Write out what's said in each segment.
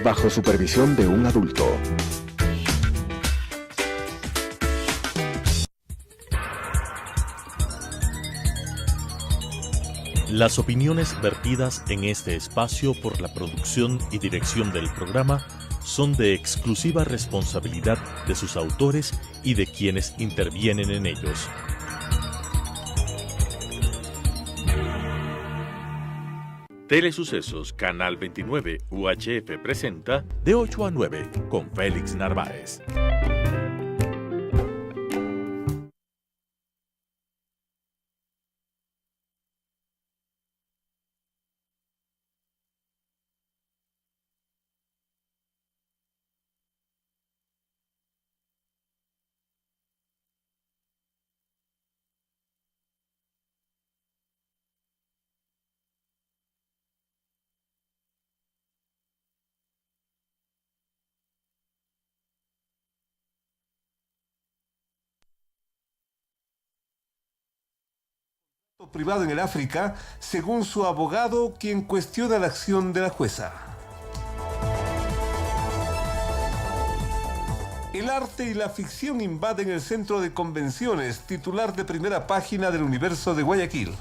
bajo supervisión de un adulto. Las opiniones vertidas en este espacio por la producción y dirección del programa son de exclusiva responsabilidad de sus autores y de quienes intervienen en ellos. Telesucesos Canal 29 UHF presenta De 8 a 9 con Félix Narváez. Privado en el África, según su abogado, quien cuestiona la acción de la jueza. El arte y la ficción invaden el centro de convenciones, titular de primera página del Universo de Guayaquil.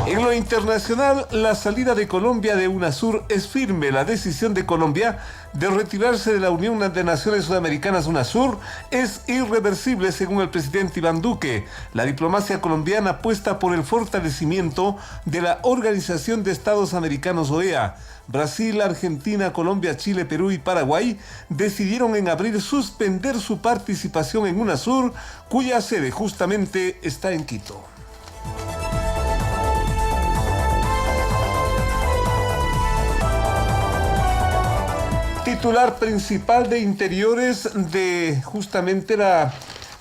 En lo internacional, la salida de Colombia de UNASUR es firme. La decisión de Colombia de retirarse de la Unión de Naciones Sudamericanas UNASUR es irreversible, según el presidente Iván Duque. La diplomacia colombiana apuesta por el fortalecimiento de la Organización de Estados Americanos OEA. Brasil, Argentina, Colombia, Chile, Perú y Paraguay decidieron en abril suspender su participación en UNASUR, cuya sede justamente está en Quito. Titular principal de Interiores de justamente la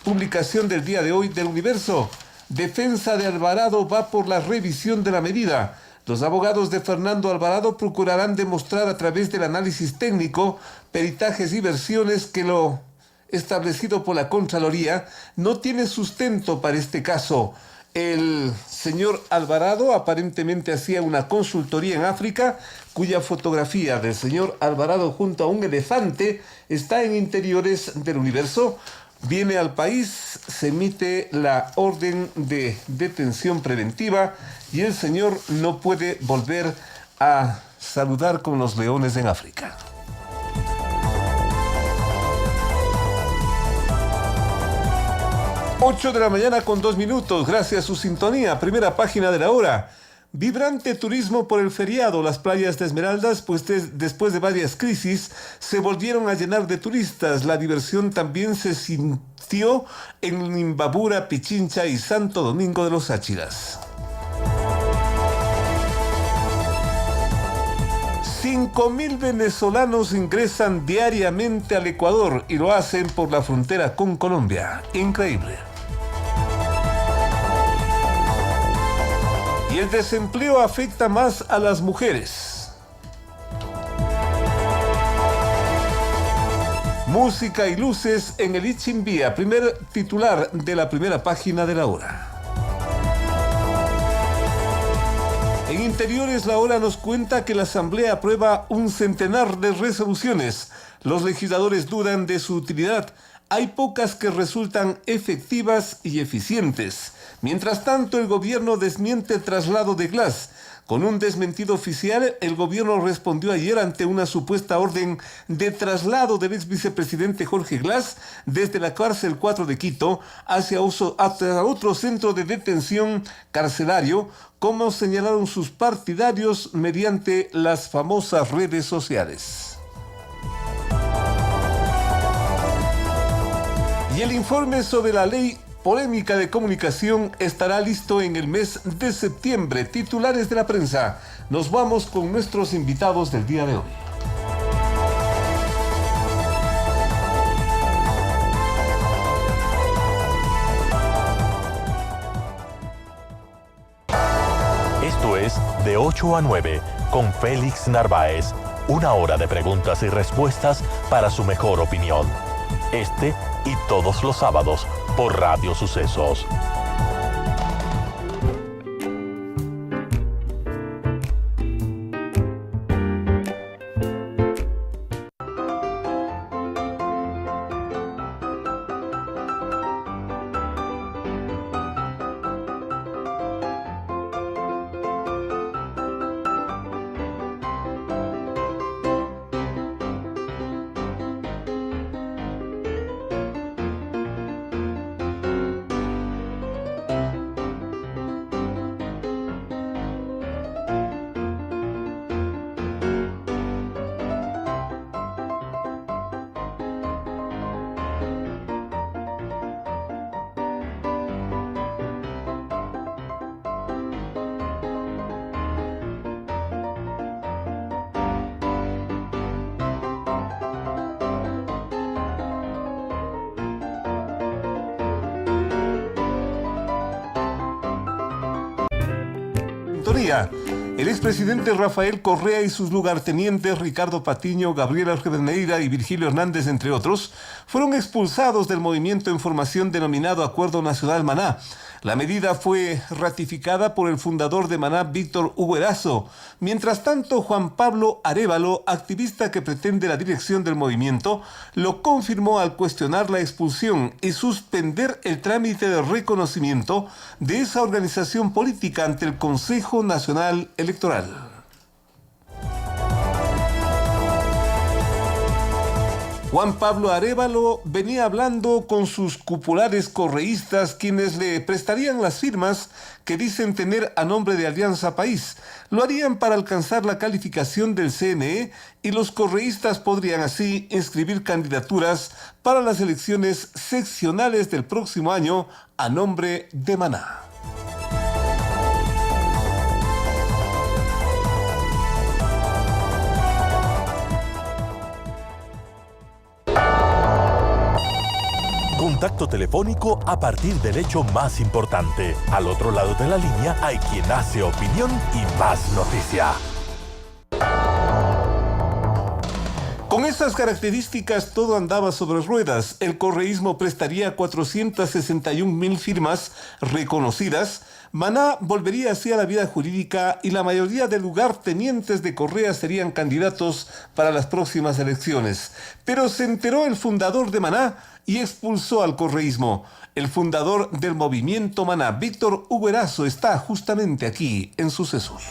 publicación del día de hoy del Universo. Defensa de Alvarado va por la revisión de la medida. Los abogados de Fernando Alvarado procurarán demostrar a través del análisis técnico, peritajes y versiones que lo establecido por la Contraloría no tiene sustento para este caso. El señor Alvarado aparentemente hacía una consultoría en África, cuya fotografía del señor Alvarado junto a un elefante está en Interiores del Universo. Viene al país, se emite la orden de detención preventiva y el señor no puede volver a saludar con los leones en África. 8 de la mañana con 2 minutos, gracias a su sintonía, primera página de la hora. Vibrante turismo por el feriado. Las playas de Esmeraldas, pues después de varias crisis, se volvieron a llenar de turistas. La diversión también se sintió en Imbabura, Pichincha y Santo Domingo de los Áchiras. 5.000 venezolanos ingresan diariamente al Ecuador y lo hacen por la frontera con Colombia. Increíble. Y el desempleo afecta más a las mujeres. Música y luces en el Ichimbía, primer titular de la primera página de la hora. En Interiores, la hora nos cuenta que la Asamblea aprueba 100 de resoluciones. Los legisladores dudan de su utilidad. Hay pocas que resultan efectivas y eficientes. Mientras tanto, el gobierno desmiente el traslado de Glass. Con un desmentido oficial, el gobierno respondió ayer ante una supuesta orden de traslado del ex vicepresidente Jorge Glass desde la cárcel 4 de Quito hacia otro centro de detención carcelario, como señalaron sus partidarios mediante las famosas redes sociales. Y el informe sobre la ley polémica de comunicación estará listo en el mes de septiembre. Titulares de la prensa. Nos vamos con nuestros invitados del día de hoy. Esto es De 8 a 9 con Félix Narváez. Una hora de preguntas y respuestas para su mejor opinión. Este y todos los sábados por Radio Sucesos. registraduría. El expresidente Rafael Correa y sus lugartenientes Ricardo Patiño, Gabriela Rivadeneira y Virgilio Hernández, entre otros, fueron expulsados del movimiento en formación denominado Acuerdo Nacional Maná. La medida fue ratificada por el fundador de Maná, Víctor Hugo Erazo. Mientras tanto, Juan Pablo Arévalo, activista que pretende la dirección del movimiento, lo confirmó al cuestionar la expulsión y suspender el trámite de reconocimiento de esa organización política ante el Consejo Nacional Electoral. Juan Pablo Arévalo venía hablando con sus cupulares correístas, quienes le prestarían las firmas que dicen tener a nombre de Alianza País. Lo harían para alcanzar la calificación del CNE y los correístas podrían así inscribir candidaturas para las elecciones seccionales del próximo año a nombre de Maná. Contacto telefónico a partir del hecho más importante. Al otro lado de la línea hay quien hace opinión y más noticia. Con estas características todo andaba sobre ruedas. El correísmo prestaría 461.000 firmas reconocidas. Maná volvería así a la vida jurídica y la mayoría de lugartenientes de Correa serían candidatos para las próximas elecciones. Pero se enteró el fundador de Maná y expulsó al correísmo. El fundador del movimiento Maná, Víctor Hugo Erazo, está justamente aquí en Sucesos.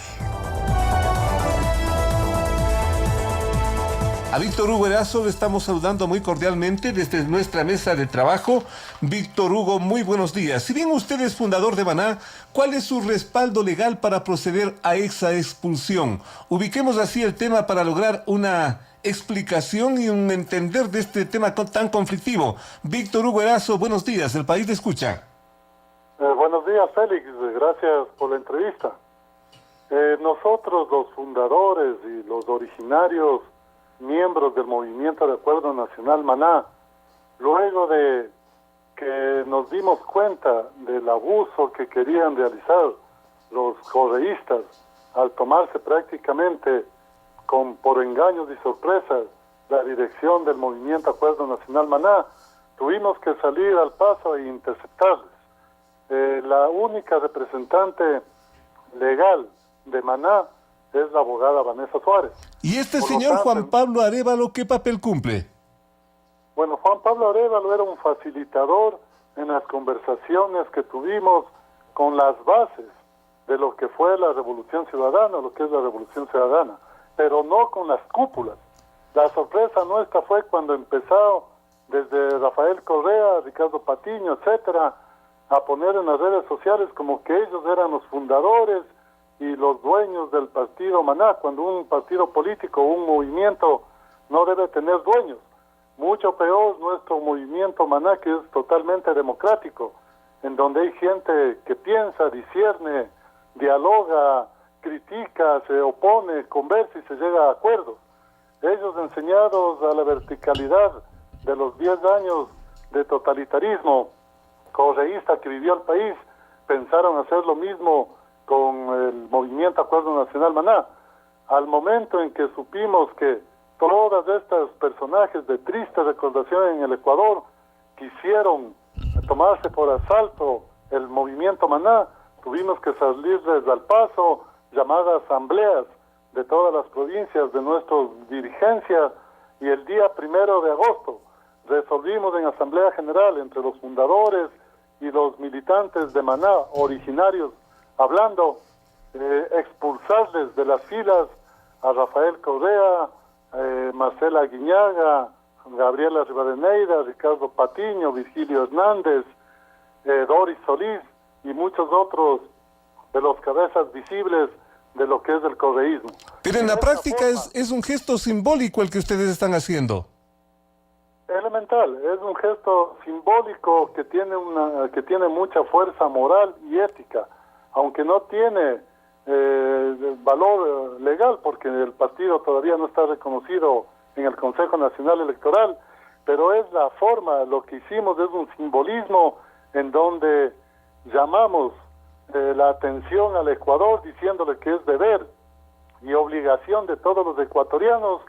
A Víctor Hugo Erazo le estamos saludando muy cordialmente desde nuestra mesa de trabajo. Víctor Hugo, muy buenos días. Si bien usted es fundador de Maná, ¿cuál es su respaldo legal para proceder a esa expulsión? Ubiquemos así el tema para lograr una explicación y un entender de este tema tan conflictivo. Víctor Hugo Erazo, buenos días. El país te escucha. Buenos días, Félix. Gracias por la entrevista. Nosotros, los fundadores y los originarios miembros del Movimiento de Acuerdo Nacional Maná, luego de que nos dimos cuenta del abuso que querían realizar los correístas al tomarse prácticamente por engaños y sorpresas la dirección del Movimiento Acuerdo Nacional Maná, tuvimos que salir al paso e interceptarles. La única representante legal de Maná es la abogada Vanessa Suárez. ¿Y este señor Juan Pablo Arévalo qué papel cumple? Bueno, Juan Pablo Arévalo era un facilitador en las conversaciones que tuvimos con las bases de lo que fue la Revolución Ciudadana, lo que es la Revolución Ciudadana, pero no con las cúpulas. La sorpresa nuestra fue cuando empezó desde Rafael Correa, Ricardo Patiño, etcétera, a poner en las redes sociales como que ellos eran los fundadores y los dueños del partido Maná, cuando un partido político o un movimiento no debe tener dueños. Mucho peor nuestro movimiento Maná, que es totalmente democrático, en donde hay gente que piensa, discierne, dialoga, critica, se opone, conversa y se llega a acuerdos. Ellos, enseñados a la verticalidad de los 10 años de totalitarismo correísta que vivió el país, pensaron hacer lo mismo con el Movimiento Acuerdo Nacional Maná. Al momento en que supimos que todas estas personajes de triste recordación en el Ecuador quisieron tomarse por asalto el Movimiento Maná, tuvimos que salirles al paso, llamar a asambleas de todas las provincias de nuestras dirigencias, y el día 1 de agosto resolvimos en Asamblea General entre los fundadores y los militantes de Maná originarios hablando, expulsarles de las filas a Rafael Correa, Marcela Aguiñaga, Gabriela Rivadeneira, Ricardo Patiño, Virgilio Hernández, Doris Solís y muchos otros de los cabezas visibles de lo que es el correísmo. Pero en la práctica es un gesto simbólico el que ustedes están haciendo. Elemental, es un gesto simbólico que tiene mucha fuerza moral y ética, aunque no tiene valor legal, porque el partido todavía no está reconocido en el Consejo Nacional Electoral, pero es la forma, lo que hicimos es un simbolismo en donde llamamos la atención al Ecuador, diciéndole que es deber y obligación de todos los ecuatorianos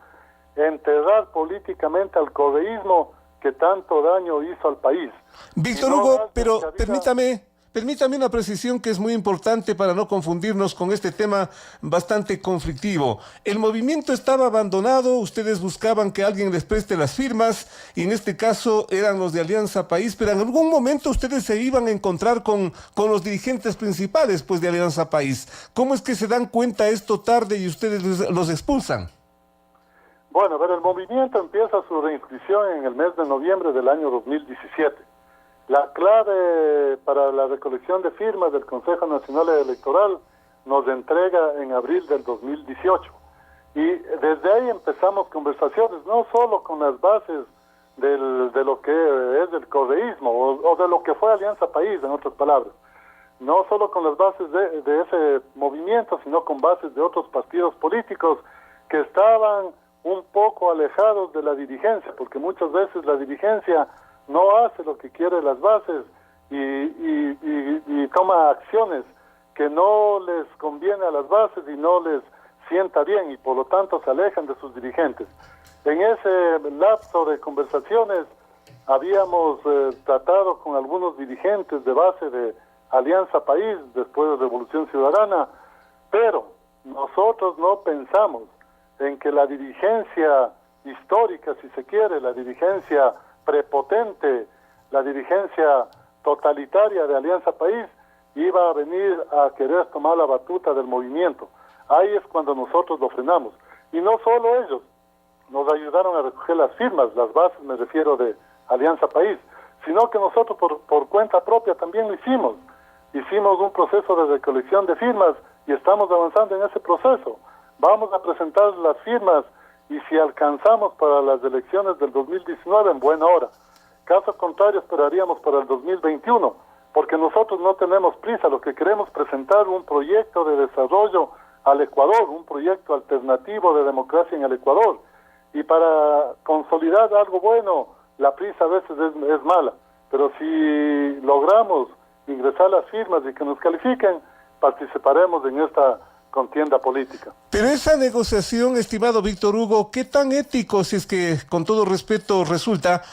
enterrar políticamente al correísmo que tanto daño hizo al país. Víctor Hugo, pero permítame una precisión que es muy importante para no confundirnos con este tema bastante conflictivo. El movimiento estaba abandonado, ustedes buscaban que alguien les preste las firmas, y en este caso eran los de Alianza País, pero en algún momento ustedes se iban a encontrar con los dirigentes principales, pues, de Alianza País. ¿Cómo es que se dan cuenta esto tarde y ustedes los expulsan? Bueno, a ver, el movimiento empieza su reinscripción en el mes de noviembre del año 2017. La clave para la recolección de firmas del Consejo Nacional Electoral nos entrega en abril del 2018. Y desde ahí empezamos conversaciones, no solo con las bases de lo que es el correísmo o de lo que fue Alianza País, en otras palabras. No solo con las bases de ese movimiento, sino con bases de otros partidos políticos que estaban un poco alejados de la dirigencia, porque muchas veces la dirigencia no hace lo que quiere las bases y toma acciones que no les conviene a las bases y no les sienta bien, y por lo tanto se alejan de sus dirigentes. En ese lapso de conversaciones habíamos tratado con algunos dirigentes de base de Alianza País, después de Revolución Ciudadana, pero nosotros no pensamos en que la dirigencia histórica, si se quiere, la dirigencia prepotente, la dirigencia totalitaria de Alianza País, iba a venir a querer tomar la batuta del movimiento. Ahí es cuando nosotros lo frenamos. Y no solo ellos, nos ayudaron a recoger las firmas, las bases, me refiero, de Alianza País, sino que nosotros por cuenta propia también lo hicimos. Hicimos un proceso de recolección de firmas y estamos avanzando en ese proceso. Vamos a presentar las firmas y si alcanzamos para las elecciones del 2019, en buena hora. Caso contrario, esperaríamos para el 2021, porque nosotros no tenemos prisa. Lo que queremos es presentar un proyecto de desarrollo al Ecuador, un proyecto alternativo de democracia en el Ecuador. Y para consolidar algo bueno, la prisa a veces es mala. Pero si logramos ingresar las firmas y que nos califiquen, participaremos en esta contienda política. Pero esa negociación, estimado Víctor Hugo, ¿qué tan ético, si es que con todo respeto resulta?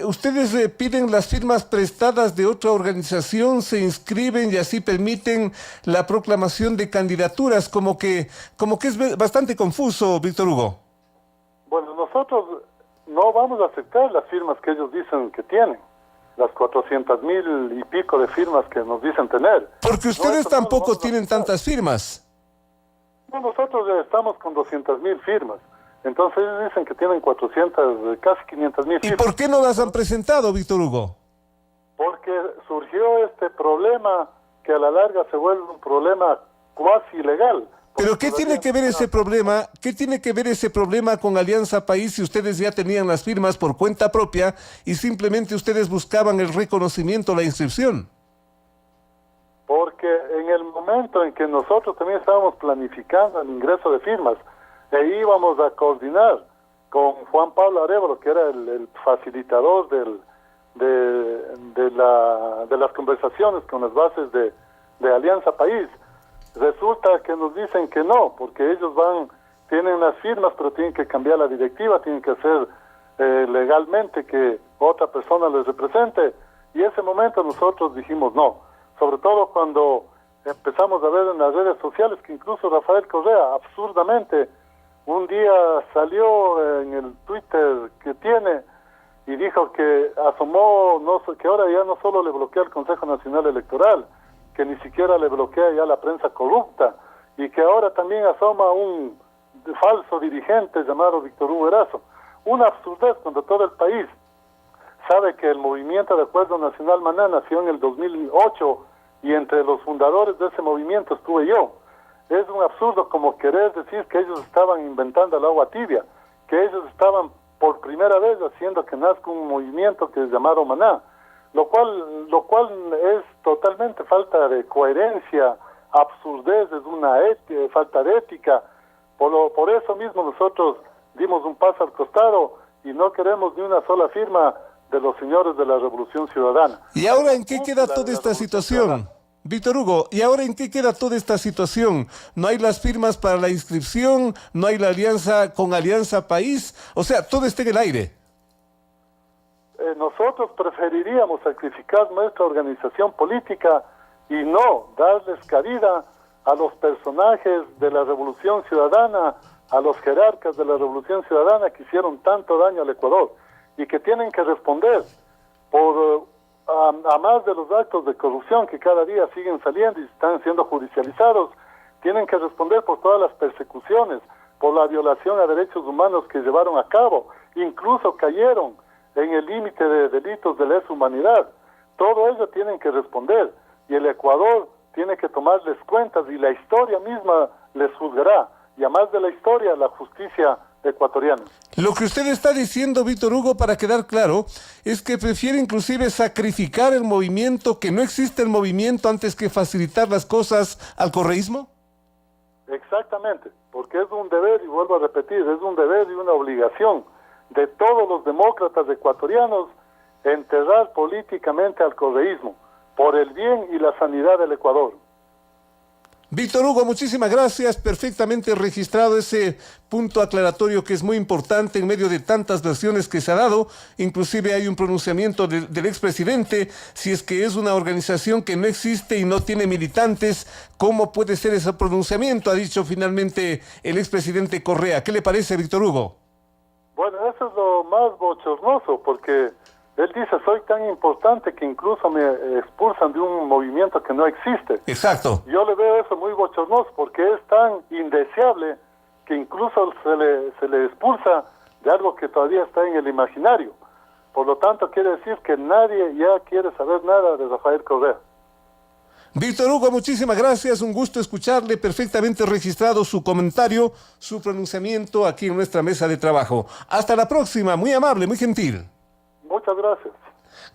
Ustedes piden las firmas prestadas de otra organización, se inscriben y así permiten la proclamación de candidaturas, como que es bastante confuso, Víctor Hugo. Bueno, nosotros no vamos a aceptar las firmas que ellos dicen que tienen, las 400,000 y pico de firmas que nos dicen tener. Porque ustedes tampoco tienen tantas firmas. No, nosotros estamos con 200,000 firmas. Entonces ellos dicen que tienen 400, casi 500,000 ¿Y firmas. por qué no las han presentado, Víctor Hugo? Porque surgió este problema que a la larga se vuelve un problema cuasi ilegal. ¿Pero qué tiene que ver ese problema? ¿Qué tiene que ver ese problema con Alianza País si ustedes ya tenían las firmas por cuenta propia y simplemente ustedes buscaban el reconocimiento, la inscripción? Porque en el momento en que nosotros también estábamos planificando el ingreso de firmas e íbamos a coordinar con Juan Pablo Arévalo, que era el facilitador de las conversaciones con las bases de Alianza País, resulta que nos dicen que no, porque ellos tienen las firmas, pero tienen que cambiar la directiva, tienen que hacer legalmente que otra persona les represente, y en ese momento nosotros dijimos no. Sobre todo cuando empezamos a ver en las redes sociales que incluso Rafael Correa, absurdamente, un día salió en el Twitter que tiene y dijo que asomó, que ahora ya no solo le bloquea el Consejo Nacional Electoral, que ni siquiera le bloquea ya la prensa corrupta, y que ahora también asoma un falso dirigente llamado Víctor Hugo Erazo. Una absurdez cuando todo el país sabe que el Movimiento de Acuerdo Nacional Maná nació en el 2008 y entre los fundadores de ese movimiento estuve yo. Es un absurdo como querer decir que ellos estaban inventando el agua tibia, que ellos estaban por primera vez haciendo que nazca un movimiento que es llamado Maná, lo cual es totalmente falta de coherencia, absurdez, es una falta de ética. Por eso mismo nosotros dimos un paso al costado y no queremos ni una sola firma de los señores de la Revolución Ciudadana. ¿Y ahora en qué queda toda esta situación? Víctor Hugo, ¿y ahora en qué queda toda esta situación? ¿No hay las firmas para la inscripción? ¿No hay la alianza con Alianza País? O sea, todo está en el aire. Nosotros preferiríamos sacrificar nuestra organización política y no darles cabida a los personajes de la Revolución Ciudadana, a los jerarcas de la Revolución Ciudadana que hicieron tanto daño al Ecuador y que tienen que responder por a más de los actos de corrupción que cada día siguen saliendo y están siendo judicializados. Tienen que responder por todas las persecuciones, por la violación a derechos humanos que llevaron a cabo, incluso cayeron en el límite de delitos de lesa humanidad. Todo ello tienen que responder y el Ecuador tiene que tomarles cuentas y la historia misma les juzgará, y a más de la historia, la justicia ecuatoriana. Lo que usted está diciendo, Víctor Hugo, para quedar claro, es que prefiere inclusive sacrificar el movimiento, que no existe el movimiento, antes que facilitar las cosas al correísmo. Exactamente, porque es un deber, y vuelvo a repetir, es un deber y una obligación de todos los demócratas ecuatorianos enterrar políticamente al correísmo, por el bien y la sanidad del Ecuador. Víctor Hugo, muchísimas gracias, perfectamente registrado ese punto aclaratorio que es muy importante en medio de tantas versiones que se ha dado. Inclusive hay un pronunciamiento del expresidente, si es que es una organización que no existe y no tiene militantes, ¿cómo puede ser ese pronunciamiento? Ha dicho finalmente el expresidente Correa. ¿Qué le parece, Víctor Hugo? Bueno, eso es lo más bochornoso, porque él dice, soy tan importante que incluso me expulsan de un movimiento que no existe. Exacto. Yo le veo eso muy bochornoso, porque es tan indeseable que incluso se le expulsa de algo que todavía está en el imaginario. Por lo tanto, quiere decir que nadie ya quiere saber nada de Rafael Correa. Víctor Hugo, muchísimas gracias, un gusto escucharle, perfectamente registrado su comentario, su pronunciamiento aquí en nuestra mesa de trabajo. Hasta la próxima, muy amable, muy gentil. Muchas gracias.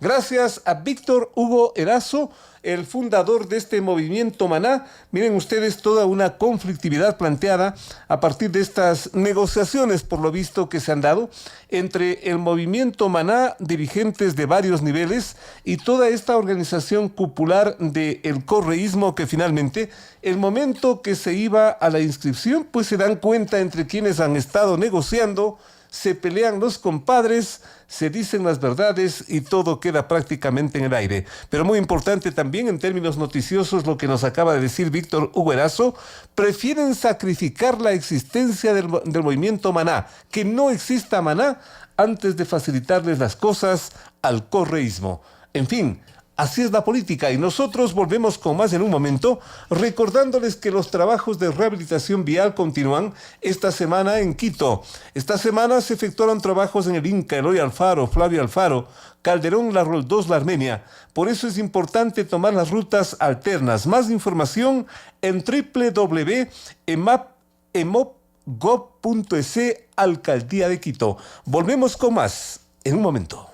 Gracias a Víctor Hugo Erazo, el fundador de este movimiento Maná. Miren ustedes toda una conflictividad planteada a partir de estas negociaciones, por lo visto, que se han dado entre el movimiento Maná, dirigentes de varios niveles, y toda esta organización cupular del correísmo, que finalmente, el momento que se iba a la inscripción, pues se dan cuenta entre quienes han estado negociando, se pelean los compadres, se dicen las verdades y todo queda prácticamente en el aire. Pero muy importante también en términos noticiosos lo que nos acaba de decir Víctor Hugo Erazo, prefieren sacrificar la existencia del movimiento Maná, que no exista Maná, antes de facilitarles las cosas al correísmo. En fin, así es la política y nosotros volvemos con más en un momento, recordándoles que los trabajos de rehabilitación vial continúan esta semana en Quito. Esta semana se efectuaron trabajos en el Inca, Eloy Alfaro, Flavio Alfaro, Calderón, La Roldós, La Armenia. Por eso es importante tomar las rutas alternas. Más información en www.emop.gov.es, Alcaldía de Quito. Volvemos con más en un momento.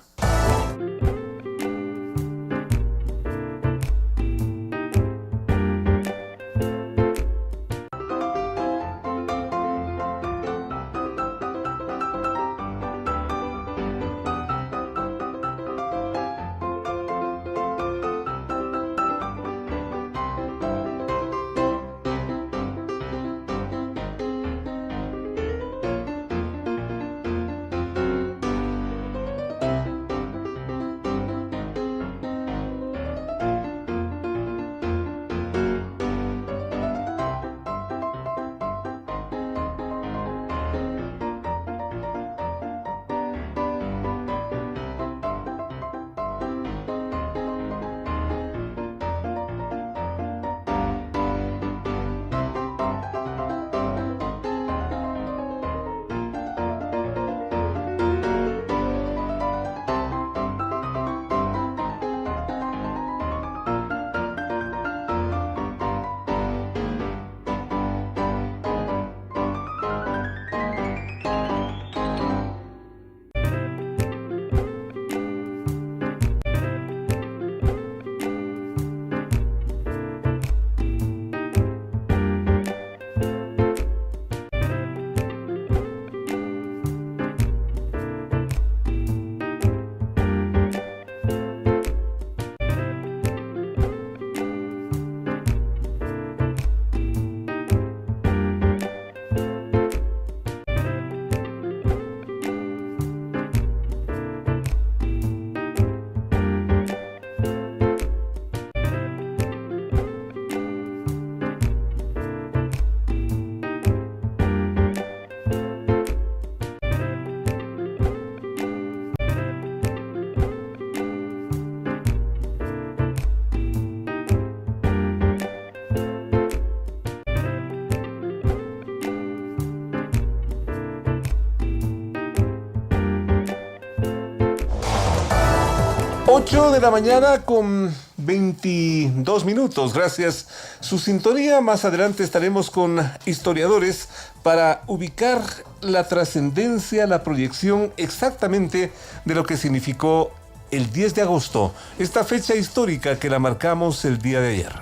8 de la mañana con 22 minutos. Gracias su sintonía. Más adelante estaremos con historiadores para ubicar la trascendencia, la proyección exactamente de lo que significó el 10 de agosto, esta fecha histórica que la marcamos el día de ayer.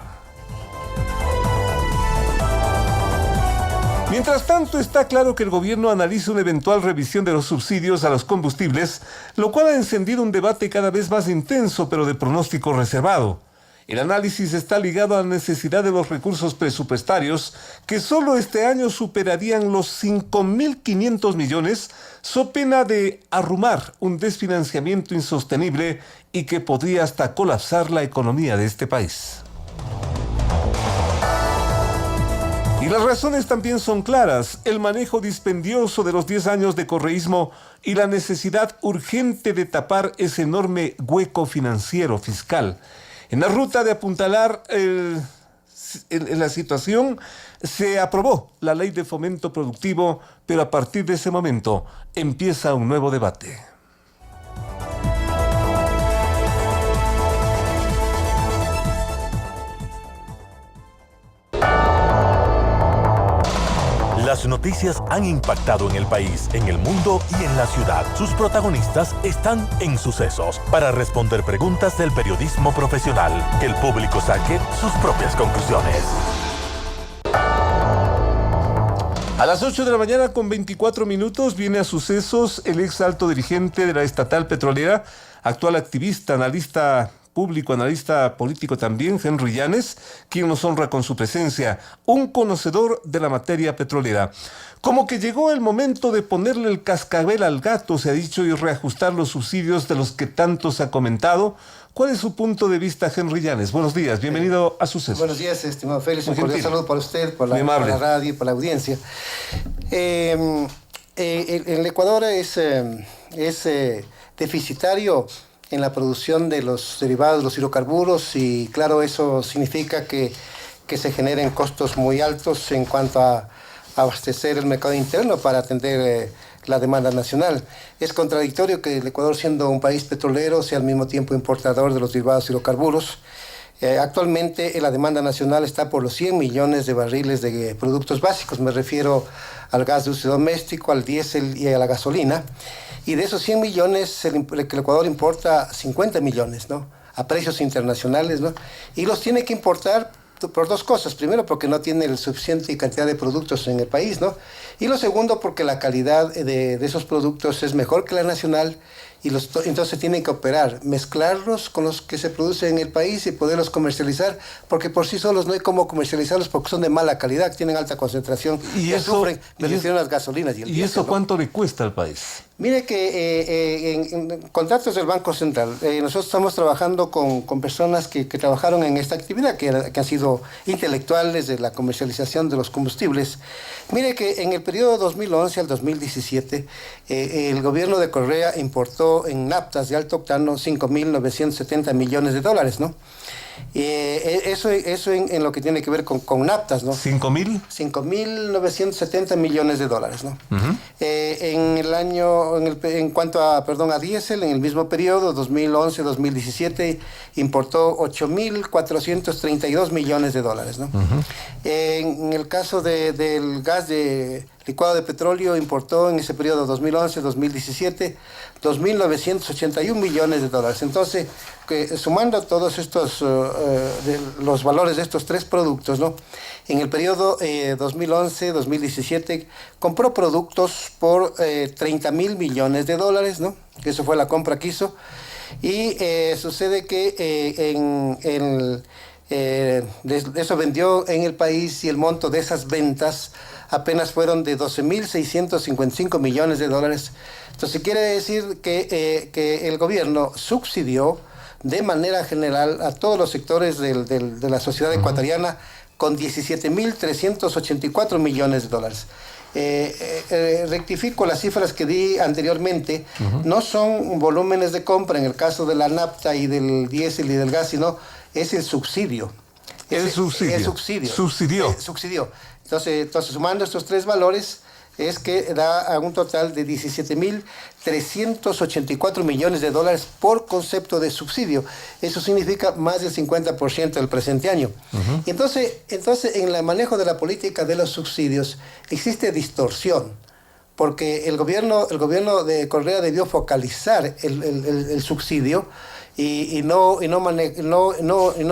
Mientras tanto, está claro que el gobierno analiza una eventual revisión de los subsidios a los combustibles, lo cual ha encendido un debate cada vez más intenso, pero de pronóstico reservado. El análisis está ligado a la necesidad de los recursos presupuestarios, que solo este año superarían los 5.500 millones, so pena de arrumar un desfinanciamiento insostenible y que podría hasta colapsar la economía de este país. Y las razones también son claras: el manejo dispendioso de los 10 años de correísmo y la necesidad urgente de tapar ese enorme hueco financiero fiscal. En la ruta de apuntalar en la situación, se aprobó la ley de fomento productivo, pero a partir de ese momento empieza un nuevo debate. Las noticias han impactado en el país, en el mundo y en la ciudad. Sus protagonistas están en Sucesos para responder preguntas del periodismo profesional. Que el público saque sus propias conclusiones. A las 8 de la mañana con 24 minutos viene a Sucesos el ex alto dirigente de la estatal petrolera, actual activista, analista público, analista político también, Henry Llanes, quien nos honra con su presencia, un conocedor de la materia petrolera. Como que llegó el momento de ponerle el cascabel al gato, se ha dicho, y reajustar los subsidios de los que tanto se ha comentado. ¿Cuál es su punto de vista, Henry Llanes? Buenos días, bienvenido a Sucesos. Buenos días, estimado Félix, un cordial saludo para usted, para la radio y para la audiencia. El Ecuador es deficitario en la producción de los derivados, los hidrocarburos, y claro, eso significa que se generen costos muy altos en cuanto a abastecer el mercado interno para atender la demanda nacional. Es contradictorio que el Ecuador, siendo un país petrolero, sea al mismo tiempo importador de los derivados hidrocarburos. Actualmente la demanda nacional está por los 100 millones de barriles de productos básicos. Me refiero al gas de uso doméstico, al diésel y a la gasolina. Y de esos 100 millones, el Ecuador importa 50 millones, ¿no?, a precios internacionales, ¿no? Y los tiene que importar por dos cosas. Primero, porque no tiene la suficiente cantidad de productos en el país, ¿no? Y lo segundo, porque la calidad de esos productos es mejor que la nacional, y entonces tienen que operar, mezclarlos con los que se producen en el país y poderlos comercializar, porque por sí solos no hay cómo comercializarlos porque son de mala calidad, tienen alta concentración y sufren, me refiero a las gasolinas y el diésel, ¿eso ¿no? cuánto le cuesta al país? Mire que en contratos del Banco Central, nosotros estamos trabajando con personas que trabajaron en esta actividad, que han sido intelectuales de la comercialización de los combustibles. Mire que en el periodo 2011 al 2017, el gobierno de Correa importó en naftas de alto octano 5.970 millones de dólares, ¿no? Eso en lo que tiene que ver con naftas, ¿no? ¿5.000? 5.970 millones de dólares, ¿no? Uh-huh. En cuanto a diésel, en el mismo periodo, 2011-2017, importó 8.432 millones de dólares, ¿no? Uh-huh. En el caso del gas de licuado de petróleo, importó en ese periodo 2011-2017 2.981 millones de dólares. Entonces, sumando todos estos los valores de estos tres productos, ¿no?, en el periodo 2011-2017 compró productos por 30.000 millones de dólares, ¿no? Eso fue la compra que hizo. Y sucede que eso vendió en el país, y el monto de esas ventas apenas fueron de 12.655 millones de dólares. Entonces quiere decir que el gobierno subsidió de manera general a todos los sectores de la sociedad ecuatoriana con 17.384 millones de dólares. Rectifico las cifras que di anteriormente. Uh-huh. No son volúmenes de compra en el caso de la nafta y del diésel y del gas, sino es el subsidio. Subsidió. Subsidió. Entonces, sumando estos tres valores, es que da a un total de 17.384 millones de dólares por concepto de subsidio. Eso significa más del 50% del presente año. Entonces, en el manejo de la política de los subsidios existe distorsión, porque el gobierno de Correa debió focalizar el subsidio y no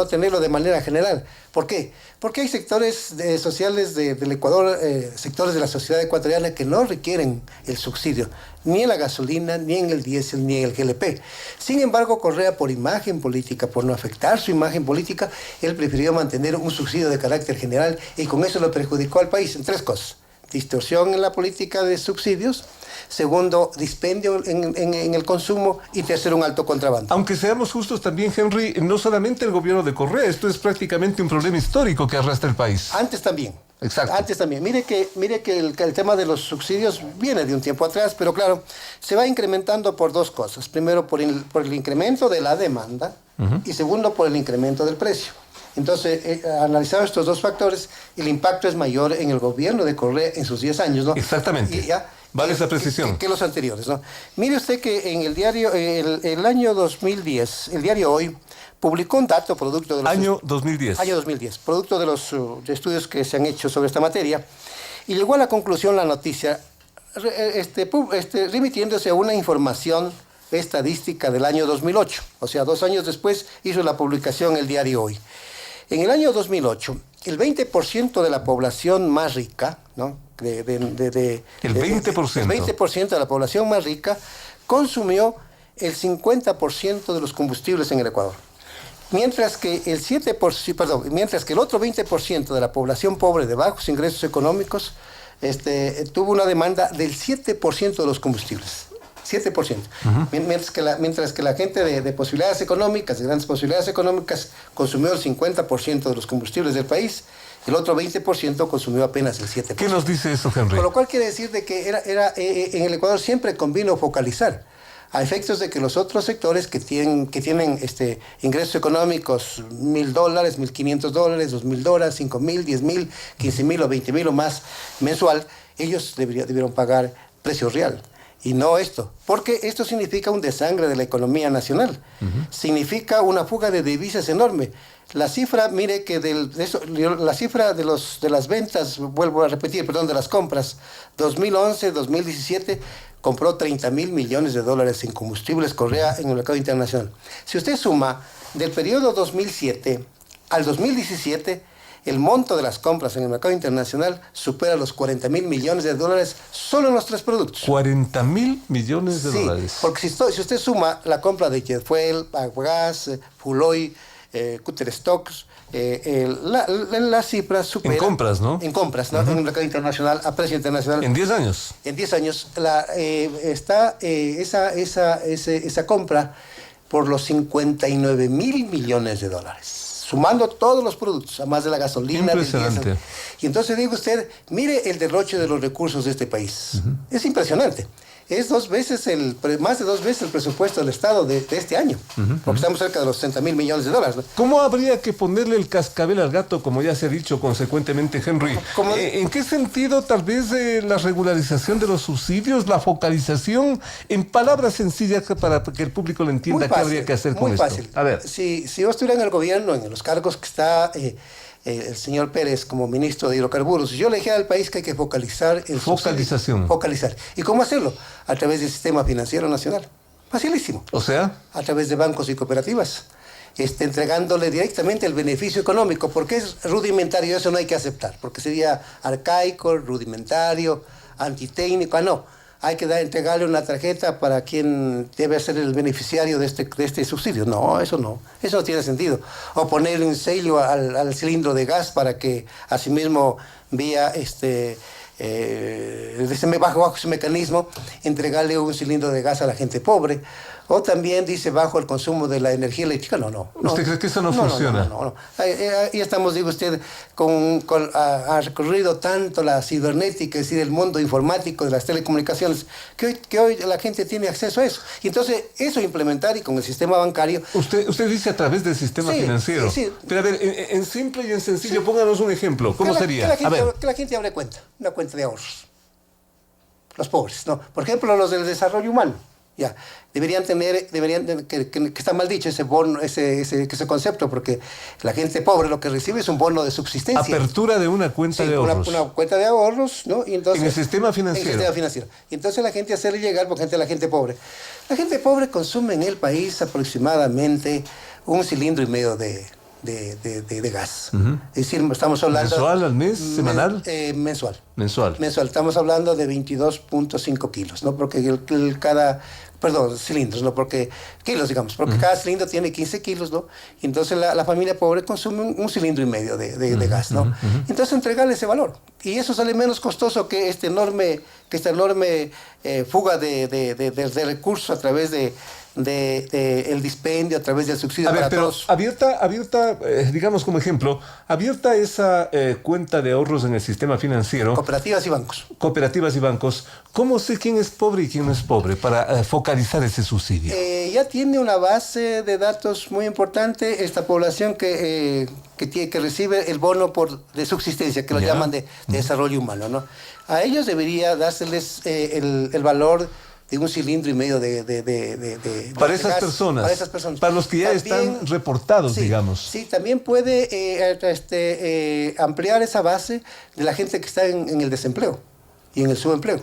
tenerlo de manera general. ¿Por qué? Porque hay sectores sociales del Ecuador, sectores de la sociedad ecuatoriana que no requieren el subsidio, ni en la gasolina, ni en el diésel, ni en el GLP. Sin embargo, Correa, por imagen política, por no afectar su imagen política, él prefirió mantener un subsidio de carácter general y con eso lo perjudicó al país en 3 cosas. Distorsión en la política de subsidios, segundo, dispendio en el consumo y tercero, un alto contrabando. Aunque seamos justos también, Henry, no solamente el gobierno de Correa, esto es prácticamente un problema histórico que arrastra el país. Antes también. Exacto. Antes también. Mire que el tema de los subsidios viene de un tiempo atrás, pero claro, se va incrementando por 2 cosas. Primero, por el incremento de la demanda y segundo, por el incremento del precio. Entonces, analizado estos 2 factores, el impacto es mayor en el gobierno de Correa en sus 10 años, ¿no? Exactamente. Vale esa precisión. Que los anteriores, ¿no? Mire usted que en el diario, el año 2010, el diario Hoy, publicó un dato producto de los... Año 2010. Año 2010, producto de los estudios que se han hecho sobre esta materia, y llegó a la conclusión la noticia, remitiéndose a una información estadística del año 2008, o sea, 2 años después hizo la publicación el diario Hoy. En el año 2008, el 20% de la población más rica, ¿no? El 20%. El 20% de la población más rica consumió el 50% de los combustibles en el Ecuador. Mientras que el otro 20% de la población pobre de bajos ingresos económicos tuvo una demanda del 7% de los combustibles. 7%. Mientras que la gente de posibilidades económicas, de grandes posibilidades económicas, consumió el 50% de los combustibles del país, el otro 20% consumió apenas el 7%. ¿Qué nos dice eso, Henry? Con lo cual quiere decir de que en el Ecuador siempre convino focalizar, a efectos de que los otros sectores que tienen ingresos económicos, $1,000, $1,500, $2,000, $5,000, $10,000, $15,000 o $20,000 o más mensual, ellos debieron pagar precio real. Y no esto, porque esto significa un desangre de la economía nacional, significa una fuga de divisas enorme. La cifra, mire que la cifra de las ventas, vuelvo a repetir, de las compras, 2011, 2017, compró $30,000 millones en combustibles Correa en el mercado internacional. Si usted suma del periodo 2007 al 2017, el monto de las compras en el mercado internacional supera los $40,000 millones solo en los 3 productos. $40,000 millones de dólares. Porque si usted suma la compra de Jet Fuel, Aguagas, Fuloy, Cutter Stocks, la cifra supera... En compras, ¿no? En compras, ¿no? En el mercado internacional, a precio internacional. ¿En 10 años? En 10 años está esa compra por los $59,000 millones. Sumando todos los productos, además de la gasolina, del diésel. Y entonces digo usted, mire el derroche de los recursos de este país. Es impresionante. Es más de 2 veces el presupuesto del Estado de este año, porque estamos cerca de los $60,000 millones, ¿no? ¿Cómo habría que ponerle el cascabel al gato, como ya se ha dicho consecuentemente, Henry? ¿En qué sentido tal vez la regularización de los subsidios, la focalización, en palabras sencillas para que el público lo entienda, qué habría que hacer con esto? Muy fácil. A ver. Si yo estuviera en el gobierno, en los cargos que está... el señor Pérez como ministro de hidrocarburos, yo le dije al país que hay que focalizar el focalización. Focalizar. ¿Y cómo hacerlo? A través del sistema financiero nacional. Facilísimo. O sea, a través de bancos y cooperativas. Entregándole directamente el beneficio económico, porque es rudimentario, eso no hay que aceptar, porque sería arcaico, rudimentario, antitécnico. No. Hay que entregarle una tarjeta para quien debe ser el beneficiario de este subsidio. No, eso no tiene sentido. O ponerle un sello al cilindro de gas para que asimismo vía bajo ese mecanismo entregarle un cilindro de gas a la gente pobre. O también dice bajo el consumo de la energía eléctrica. No. ¿Usted cree que eso no funciona? No. Ahí estamos, digo usted, ha recorrido tanto la cibernética, es decir, el mundo informático de las telecomunicaciones, que hoy la gente tiene acceso a eso. Y entonces, eso implementar y con el sistema bancario... Usted dice a través del sistema financiero. Sí. Pero a ver, en simple y en sencillo, pónganos un ejemplo. ¿Cómo sería? Que la gente abre una cuenta de ahorros. los pobres, ¿no? Por ejemplo, los del desarrollo humano, ya, deberían tener, que está mal dicho ese bono, ese concepto, porque la gente pobre lo que recibe es un bono de subsistencia. Apertura de una cuenta de ahorros. Una cuenta de ahorros, ¿no? Y entonces, en el sistema financiero. En el sistema financiero. Y entonces la gente hacerle llegar, porque la gente pobre. La gente pobre consume en el país aproximadamente 1,5 cilindros de gas. Es decir, estamos hablando... ¿Mensual al mes? ¿Semanal? Mensual. Mensual. Estamos hablando de 22.5 kilos, ¿no? Porque cilindros, ¿no? Porque kilos, digamos, porque cada cilindro tiene 15 kilos, ¿no? Y entonces la familia pobre consume 1,5 cilindros de gas, ¿no? Entonces entregarle ese valor. Y eso sale menos costoso que esta enorme fuga de recursos a través el dispendio, a través del subsidio para todos. Abierta, digamos como ejemplo, abierta esa cuenta de ahorros en el sistema financiero. Cooperativas y bancos. ¿Cómo sé quién es pobre y quién no es pobre para focalizar ese subsidio? Ya tiene una base de datos muy importante esta población que recibe el bono de subsistencia, que lo llaman de desarrollo humano, ¿no? A ellos debería dárseles el valor de 1,5 cilindros para esas personas. Para esas personas. Para los que ya también están reportados, sí, digamos. Sí, también puede ampliar esa base de la gente que está en el desempleo y en el subempleo.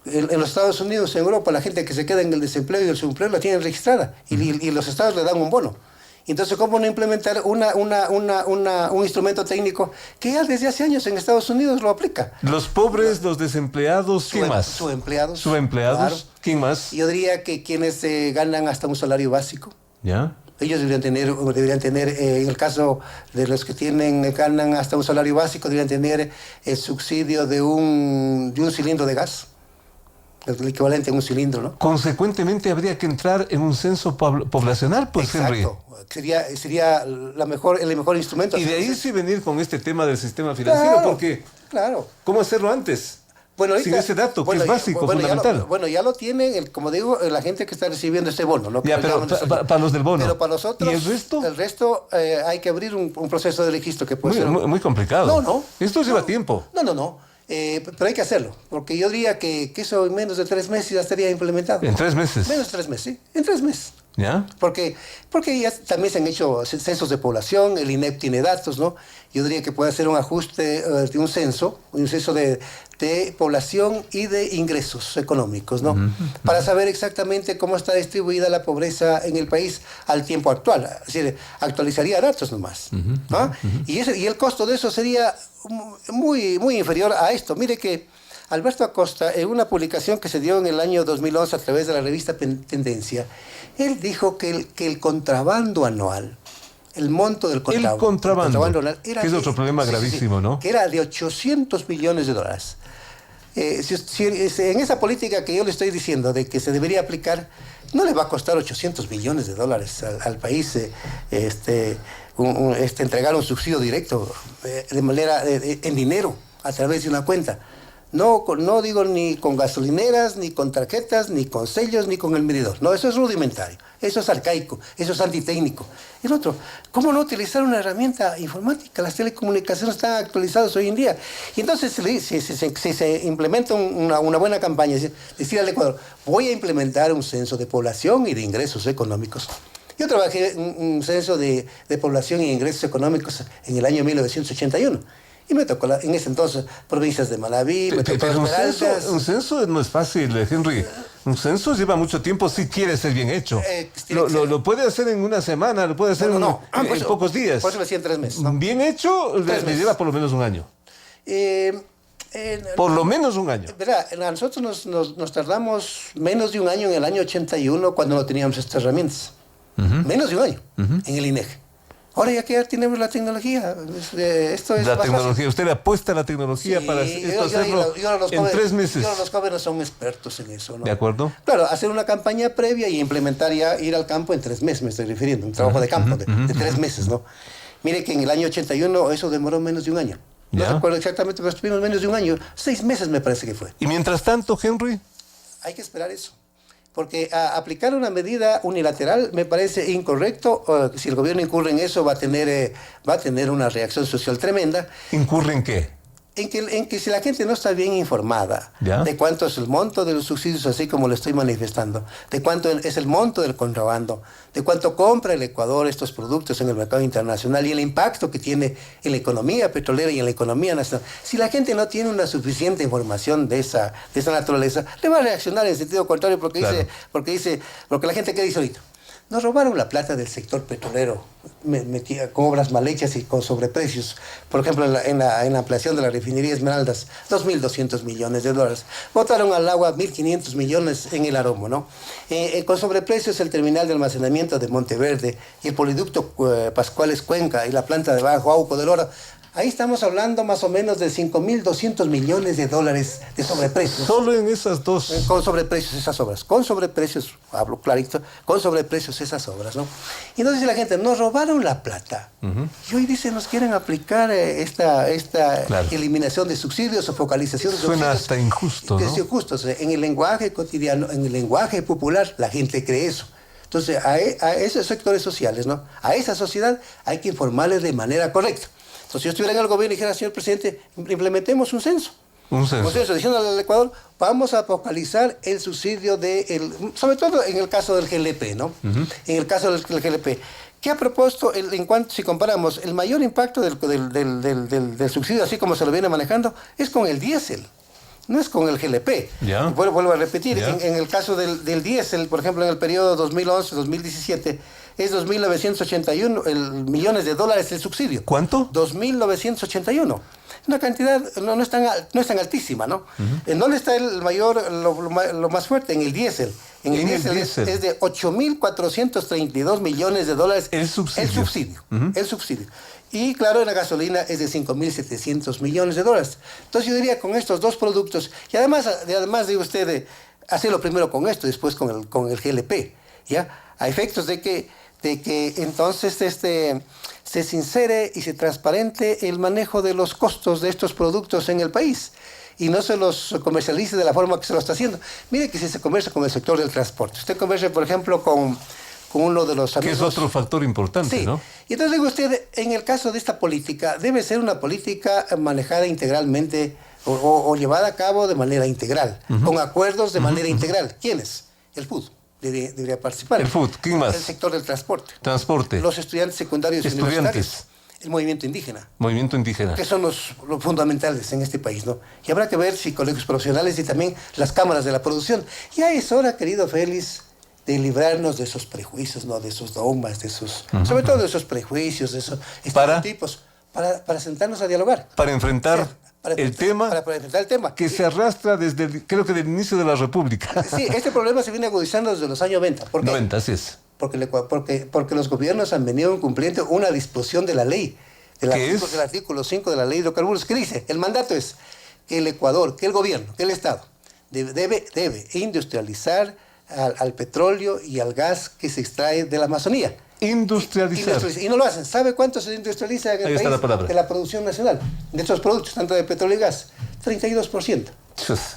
En los Estados Unidos, en Europa, la gente que se queda en el desempleo y el subempleo la tienen registrada y los estados le dan un bono. Entonces, ¿cómo no implementar un instrumento técnico que ya desde hace años en Estados Unidos lo aplica? Los pobres, los desempleados, ¿quién más? Subempleados. Claro. ¿Quién más? Yo diría que quienes ganan hasta un salario básico. ¿Ya? Ellos deberían tener, en el caso de los que ganan hasta un salario básico, deberían tener el subsidio de un cilindro de gas. El equivalente a un cilindro, ¿no? Consecuentemente habría que entrar en un censo poblacional, pues, Henry. Exacto. Sería el mejor instrumento. Y de ahí sí venir con este tema del sistema financiero, claro, porque claro. ¿cómo hacerlo antes? Bueno, ahorita, sin ese dato, que es básico, fundamental. Ya lo tienen, como digo, la gente que está recibiendo este bono, ¿no? Ya, pero para los del bono. Pero para los otros, ¿y el resto? El resto hay que abrir un proceso de registro que puede ser... Muy complicado. No. Esto lleva tiempo. No. Pero hay que hacerlo, porque yo diría que eso en menos de 3 meses ya estaría implementado. ¿En 3 meses? Menos de 3 meses, sí. En 3 meses. ¿Ya? Porque ya también se han hecho censos de población, el INEP tiene datos, ¿no? Yo diría que puede hacer un ajuste de un censo de población y de ingresos económicos, ¿no? Para saber exactamente cómo está distribuida la pobreza en el país al tiempo actual. Es decir, actualizaría datos nomás. ¿No? Y el costo de eso sería muy, muy inferior a esto. Mire que Alberto Acosta, en una publicación que se dio en el año 2011 a través de la revista Tendencia, él dijo que el contrabando anual, el monto del contrabando anual era... Que es otro problema gravísimo, ¿no? Que era de $800 millones. En esa política que yo le estoy diciendo de que se debería aplicar, no le va a costar $800 millones al país entregar un subsidio directo de manera en dinero a través de una cuenta. No digo ni con gasolineras, ni con tarjetas, ni con sellos, ni con el medidor. No, eso es rudimentario, eso es arcaico, eso es antitécnico. El otro, ¿cómo no utilizar una herramienta informática? Las telecomunicaciones están actualizadas hoy en día. Y entonces, si se implementa una buena campaña, decir al Ecuador, voy a implementar un censo de población y de ingresos económicos. Yo trabajé un censo de población y ingresos económicos en el año 1981. Y me tocó en ese entonces provincias de Manabí, me tocó Esmeraldas. Un censo no es fácil, Henry. Un censo lleva mucho tiempo si quiere ser bien hecho. Lo puede hacer en una semana, lo puede hacer en pocos días. Por eso lo hacía en 3 meses. ¿No? Bien hecho, le lleva por lo menos un año. Por lo menos un año. Verá, a nosotros nos tardamos menos de un año en el año 81 cuando no teníamos estas herramientas. Menos de un año en el INEG. Ahora ya que ya tenemos la tecnología, esto es la más tecnología, fácil. Usted le apuesta a la tecnología para hacerlo en 3 meses. Los jóvenes son expertos en eso, ¿no? ¿De acuerdo? Claro, hacer una campaña previa y implementar ir al campo en 3 meses, me estoy refiriendo, un trabajo de campo de 3 meses, ¿no? Mire que en el año 81 eso demoró menos de un año. No recuerdo exactamente, pero estuvimos menos de un año, 6 meses me parece que fue. Y mientras tanto, Henry, hay que esperar eso. Porque aplicar una medida unilateral me parece incorrecto. Si el gobierno incurre en eso, va a tener una reacción social tremenda. ¿incurre en qué? en que si la gente no está bien informada de cuánto es el monto de los subsidios, así como lo estoy manifestando, de cuánto es el monto del contrabando, de cuánto compra el Ecuador estos productos en el mercado internacional y el impacto que tiene en la economía petrolera y en la economía nacional. Si la gente no tiene una suficiente información de esa naturaleza, le va a reaccionar en sentido contrario porque la gente, ¿qué dice ahorita? Nos robaron la plata del sector petrolero con obras mal hechas y con sobreprecios. Por ejemplo, en la ampliación de la refinería Esmeraldas, 2.200 millones de dólares. Botaron al agua 1.500 millones en el Aromo, ¿no? Con sobreprecios el terminal de almacenamiento de Monteverde y el poliducto Pascuales Cuenca y la planta de Bajo Auco del Oro. Ahí estamos hablando más o menos de 5.200 millones de dólares de sobreprecios. Solo en esas dos. Con sobreprecios esas obras. Con sobreprecios, hablo clarito, con sobreprecios esas obras, ¿no? Y entonces la gente, nos robaron la plata. Y hoy dice, nos quieren aplicar esta eliminación de subsidios o focalización de subsidios. Suena hasta injusto, ¿no? Es injusto. O sea, en el lenguaje cotidiano, en el lenguaje popular, la gente cree eso. Entonces, a esos sectores sociales, ¿no? A esa sociedad hay que informarles de manera correcta. Entonces, si yo estuviera en el gobierno y dijera, señor presidente, implementemos un censo. Un censo, diciendo al Ecuador, vamos a focalizar el subsidio sobre todo en el caso del GLP, ¿no? En el caso del GLP. Que a propósito, en cuanto, si comparamos, el mayor impacto del subsidio, así como se lo viene manejando, es con el diésel. No es con el GLP. Vuelvo a repetir, en el caso del diésel, por ejemplo, en el periodo 2011-2017, es 2.981 millones de dólares el subsidio. ¿Cuánto? 2.981. Una cantidad no es tan altísima, ¿no? ¿En dónde está lo más fuerte? En el diésel. En el diésel es de 8.432 millones de dólares el subsidio. El subsidio. Y claro, en la gasolina es de 5.700 millones de dólares. Entonces yo diría, con estos dos productos, y además de usted hacerlo primero con esto, después con el GLP, ¿ya? A efectos de que entonces se sincere y se transparente el manejo de los costos de estos productos en el país y no se los comercialice de la forma que se lo está haciendo. Mire que si se comercia con el sector del transporte, usted comercia, por ejemplo, con uno de los amigos... Que es otro factor importante, sí, ¿no? Y entonces digo usted, en el caso de esta política, debe ser una política manejada integralmente o llevada a cabo de manera integral, con acuerdos de manera integral. ¿Quiénes? El FUD. Debería participar. El FUD, ¿quién más? El sector del transporte. Transporte. Los estudiantes secundarios y universitarios. El movimiento indígena. Movimiento indígena. Que son los fundamentales en este país, ¿no? Y habrá que ver si colegios profesionales y también las cámaras de la producción. Ya es hora, querido Félix, de librarnos de esos prejuicios, ¿no? De esos dogmas, sobre todo de esos prejuicios, de esos estereotipos, para sentarnos a dialogar. Para enfrentar el tema que se arrastra creo que del inicio de la República. Sí, este problema se viene agudizando desde los años 90. ¿Por qué? 90, así es. Porque los gobiernos han venido incumpliendo una disposición de la ley, del artículo 5 de la ley de hidrocarburos, que dice, el mandato es que el Ecuador, que el gobierno, que el Estado debe industrializar al petróleo y al gas que se extrae de la Amazonía. Industrializar. Y no lo hacen. ¿Sabe cuánto se industrializa en el país de la producción nacional? De estos productos, tanto de petróleo y gas. 32%.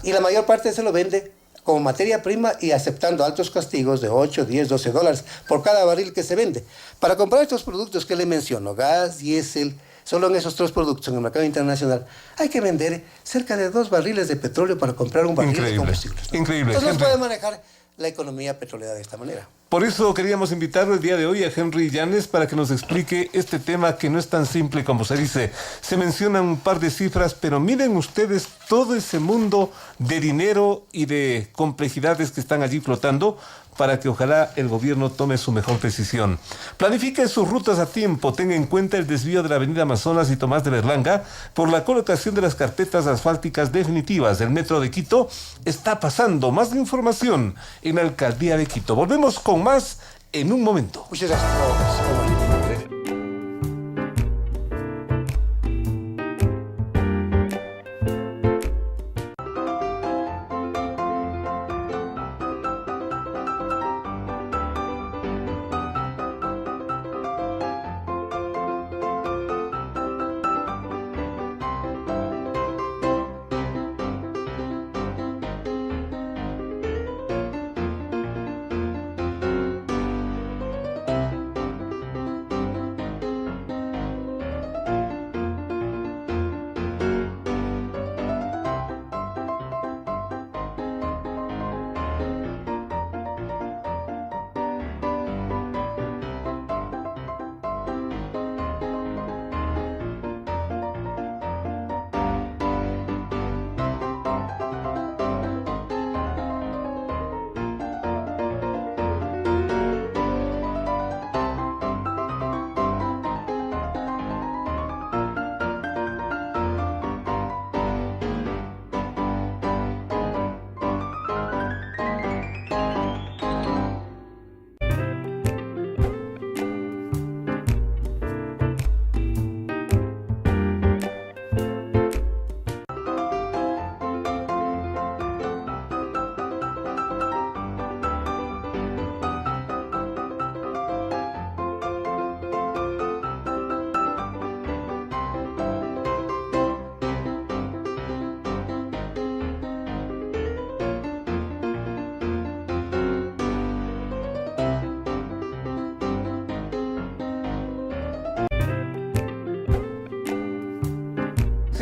Y la mayor parte se lo vende como materia prima y aceptando altos castigos de 8, 10, 12 dólares por cada barril que se vende. Para comprar estos productos que le menciono, gas, diésel, solo en esos tres productos en el mercado internacional, hay que vender cerca de 2 barriles de petróleo para comprar un barril de combustibles, ¿no? Increíble. Entonces no puede manejar la economía petrolera de esta manera. Por eso queríamos invitarlo el día de hoy a Henry Llanes para que nos explique este tema que no es tan simple como se dice. Se mencionan un par de cifras, pero miren ustedes todo ese mundo de dinero y de complejidades que están allí flotando para que ojalá el gobierno tome su mejor decisión. Planifique sus rutas a tiempo, tenga en cuenta el desvío de la avenida Amazonas y Tomás de Berlanga por la colocación de las carpetas asfálticas definitivas. El metro de Quito está pasando. Más de información en la Alcaldía de Quito. Volvemos con más en un momento. Muchas gracias.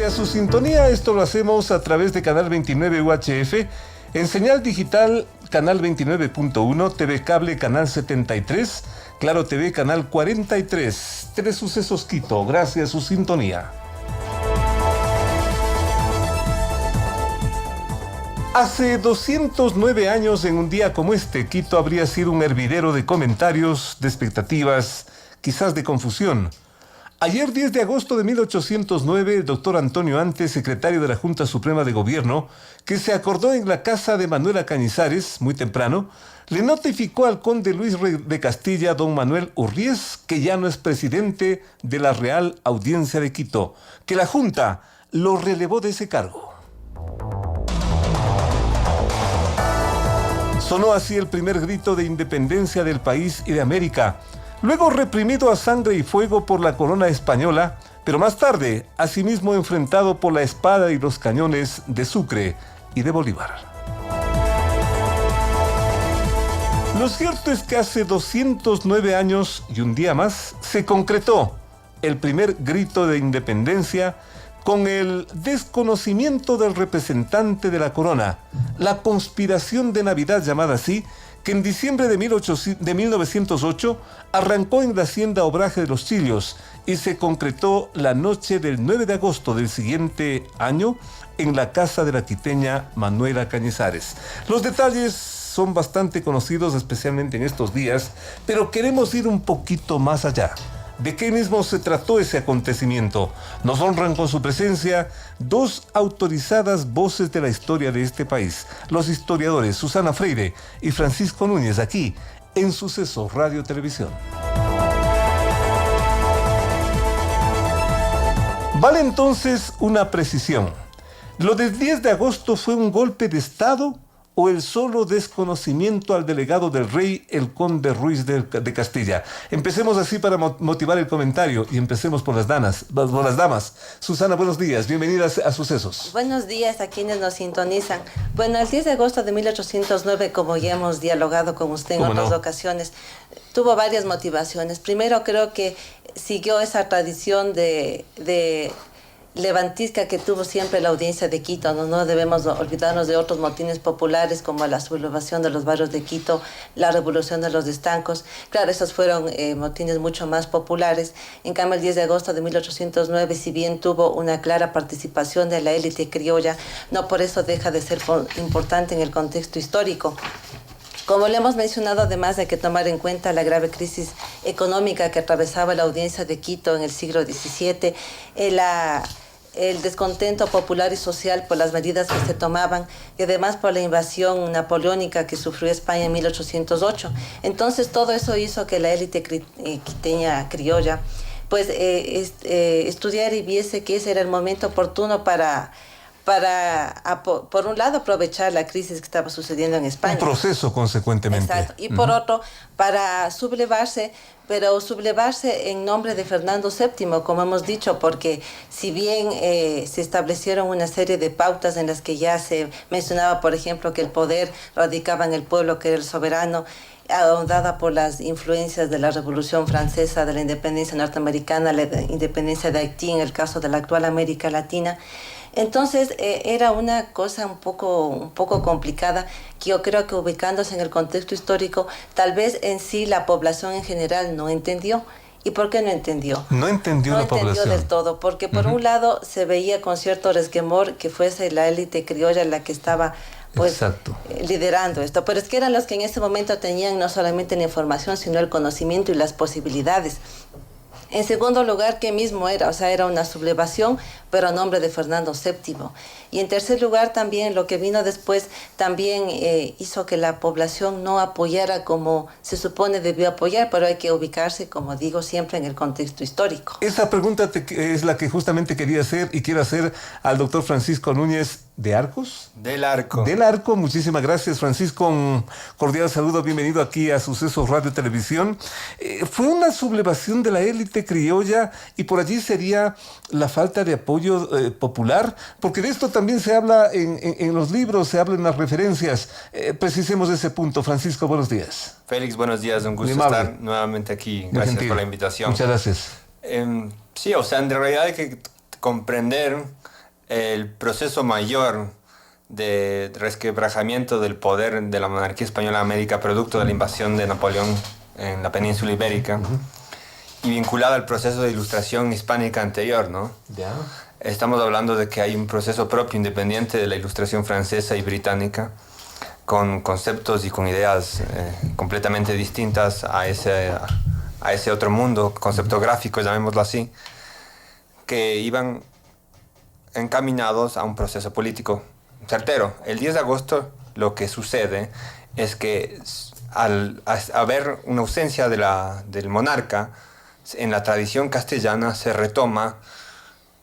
Gracias a su sintonía, esto lo hacemos a través de Canal 29 UHF, en señal digital Canal 29.1, TV Cable Canal 73, Claro TV Canal 43, Telesucesos Quito. Gracias a su sintonía. Hace 209 años, en un día como este, Quito habría sido un hervidero de comentarios, de expectativas, quizás de confusión. Ayer, 10 de agosto de 1809, el doctor Antonio Antes, secretario de la Junta Suprema de Gobierno, que se acordó en la casa de Manuela Cañizares, muy temprano, le notificó al conde Luis de Castilla, don Manuel Urriés, que ya no es presidente de la Real Audiencia de Quito, que la Junta lo relevó de ese cargo. Sonó así el primer grito de independencia del país y de América, luego reprimido a sangre y fuego por la corona española, pero más tarde, asimismo enfrentado por la espada y los cañones de Sucre y de Bolívar. Lo cierto es que hace 209 años y un día más se concretó el primer grito de independencia con el desconocimiento del representante de la corona, la conspiración de Navidad llamada así, que en diciembre de 1908 arrancó en la hacienda Obraje de los Chillos y se concretó la noche del 9 de agosto del siguiente año en la casa de la quiteña Manuela Cañizares. Los detalles son bastante conocidos, especialmente en estos días, pero queremos ir un poquito más allá. ¿De qué mismo se trató ese acontecimiento? Nos honran con su presencia dos autorizadas voces de la historia de este país, los historiadores Susana Freire y Francisco Núñez, aquí en Sucesos Radio Televisión. Vale entonces una precisión. ¿Lo del 10 de agosto fue un golpe de Estado o el solo desconocimiento al delegado del rey, el conde Ruiz de Castilla? Empecemos así para motivar el comentario y empecemos por las damas. Susana, buenos días, bienvenidas a Sucesos. Buenos días a quienes nos sintonizan. Bueno, el 10 de agosto de 1809, como ya hemos dialogado con usted en otras ocasiones, tuvo varias motivaciones. Primero, creo que siguió esa tradición de levantisca que tuvo siempre la audiencia de Quito. No debemos olvidarnos de otros motines populares como la sublevación de los barrios de Quito, la revolución de los estancos. Claro, esos fueron motines mucho más populares. En cambio, el 10 de agosto de 1809, si bien tuvo una clara participación de la élite criolla, no por eso deja de ser importante en el contexto histórico. Como le hemos mencionado, además hay que tomar en cuenta la grave crisis económica que atravesaba la audiencia de Quito en el siglo XVII, el descontento popular y social por las medidas que se tomaban y además por la invasión napoleónica que sufrió España en 1808. Entonces todo eso hizo que la élite quiteña criolla pues estudiara y viese que ese era el momento oportuno para por un lado, aprovechar la crisis que estaba sucediendo en España. Un proceso, consecuentemente. Exacto. Y por otro, para sublevarse, pero sublevarse en nombre de Fernando VII, como hemos dicho, porque si bien se establecieron una serie de pautas en las que ya se mencionaba, por ejemplo, que el poder radicaba en el pueblo, que era el soberano, ahondada por las influencias de la Revolución Francesa, de la independencia norteamericana, la independencia de Haití, en el caso de la actual América Latina. Entonces era una cosa un poco complicada, que yo creo que ubicándose en el contexto histórico, tal vez en sí la población en general no entendió. ¿Y por qué no entendió? No entendió la población. No entendió del todo, porque por un lado se veía con cierto resquemor que fuese la élite criolla la que estaba liderando esto, pero es que eran los que en ese momento tenían no solamente la información, sino el conocimiento y las posibilidades. En segundo lugar, ¿qué mismo era? O sea, era una sublevación, pero a nombre de Fernando VII. Y en tercer lugar, también lo que vino después también hizo que la población no apoyara como se supone debió apoyar, pero hay que ubicarse, como digo, siempre en el contexto histórico. Esa pregunta es la que justamente quería hacer y quiero hacer al doctor Francisco Núñez. ¿De Arcos? Del Arco. Del Arco, muchísimas gracias, Francisco. Un cordial saludo, bienvenido aquí a Sucesos Radio Televisión. Fue una sublevación de la élite criolla y por allí sería la falta de apoyo popular, porque de esto también se habla en los libros, se habla en las referencias. Precisemos ese punto. Francisco, buenos días. Félix, buenos días, un gusto estar nuevamente aquí. Gracias por la invitación. Muchas gracias. Sí, o sea, en realidad hay que comprender el proceso mayor de resquebrajamiento del poder de la monarquía española en América, producto de la invasión de Napoleón en la península ibérica, y vinculado al proceso de ilustración hispánica anterior, ¿no? Ya. Estamos hablando de que hay un proceso propio, independiente de la ilustración francesa y británica, con conceptos y con ideas completamente distintas a ese otro mundo conceptográfico, llamémoslo así, que iban encaminados a un proceso político certero. El 10 de agosto lo que sucede es que al haber una ausencia del monarca, en la tradición castellana se retoma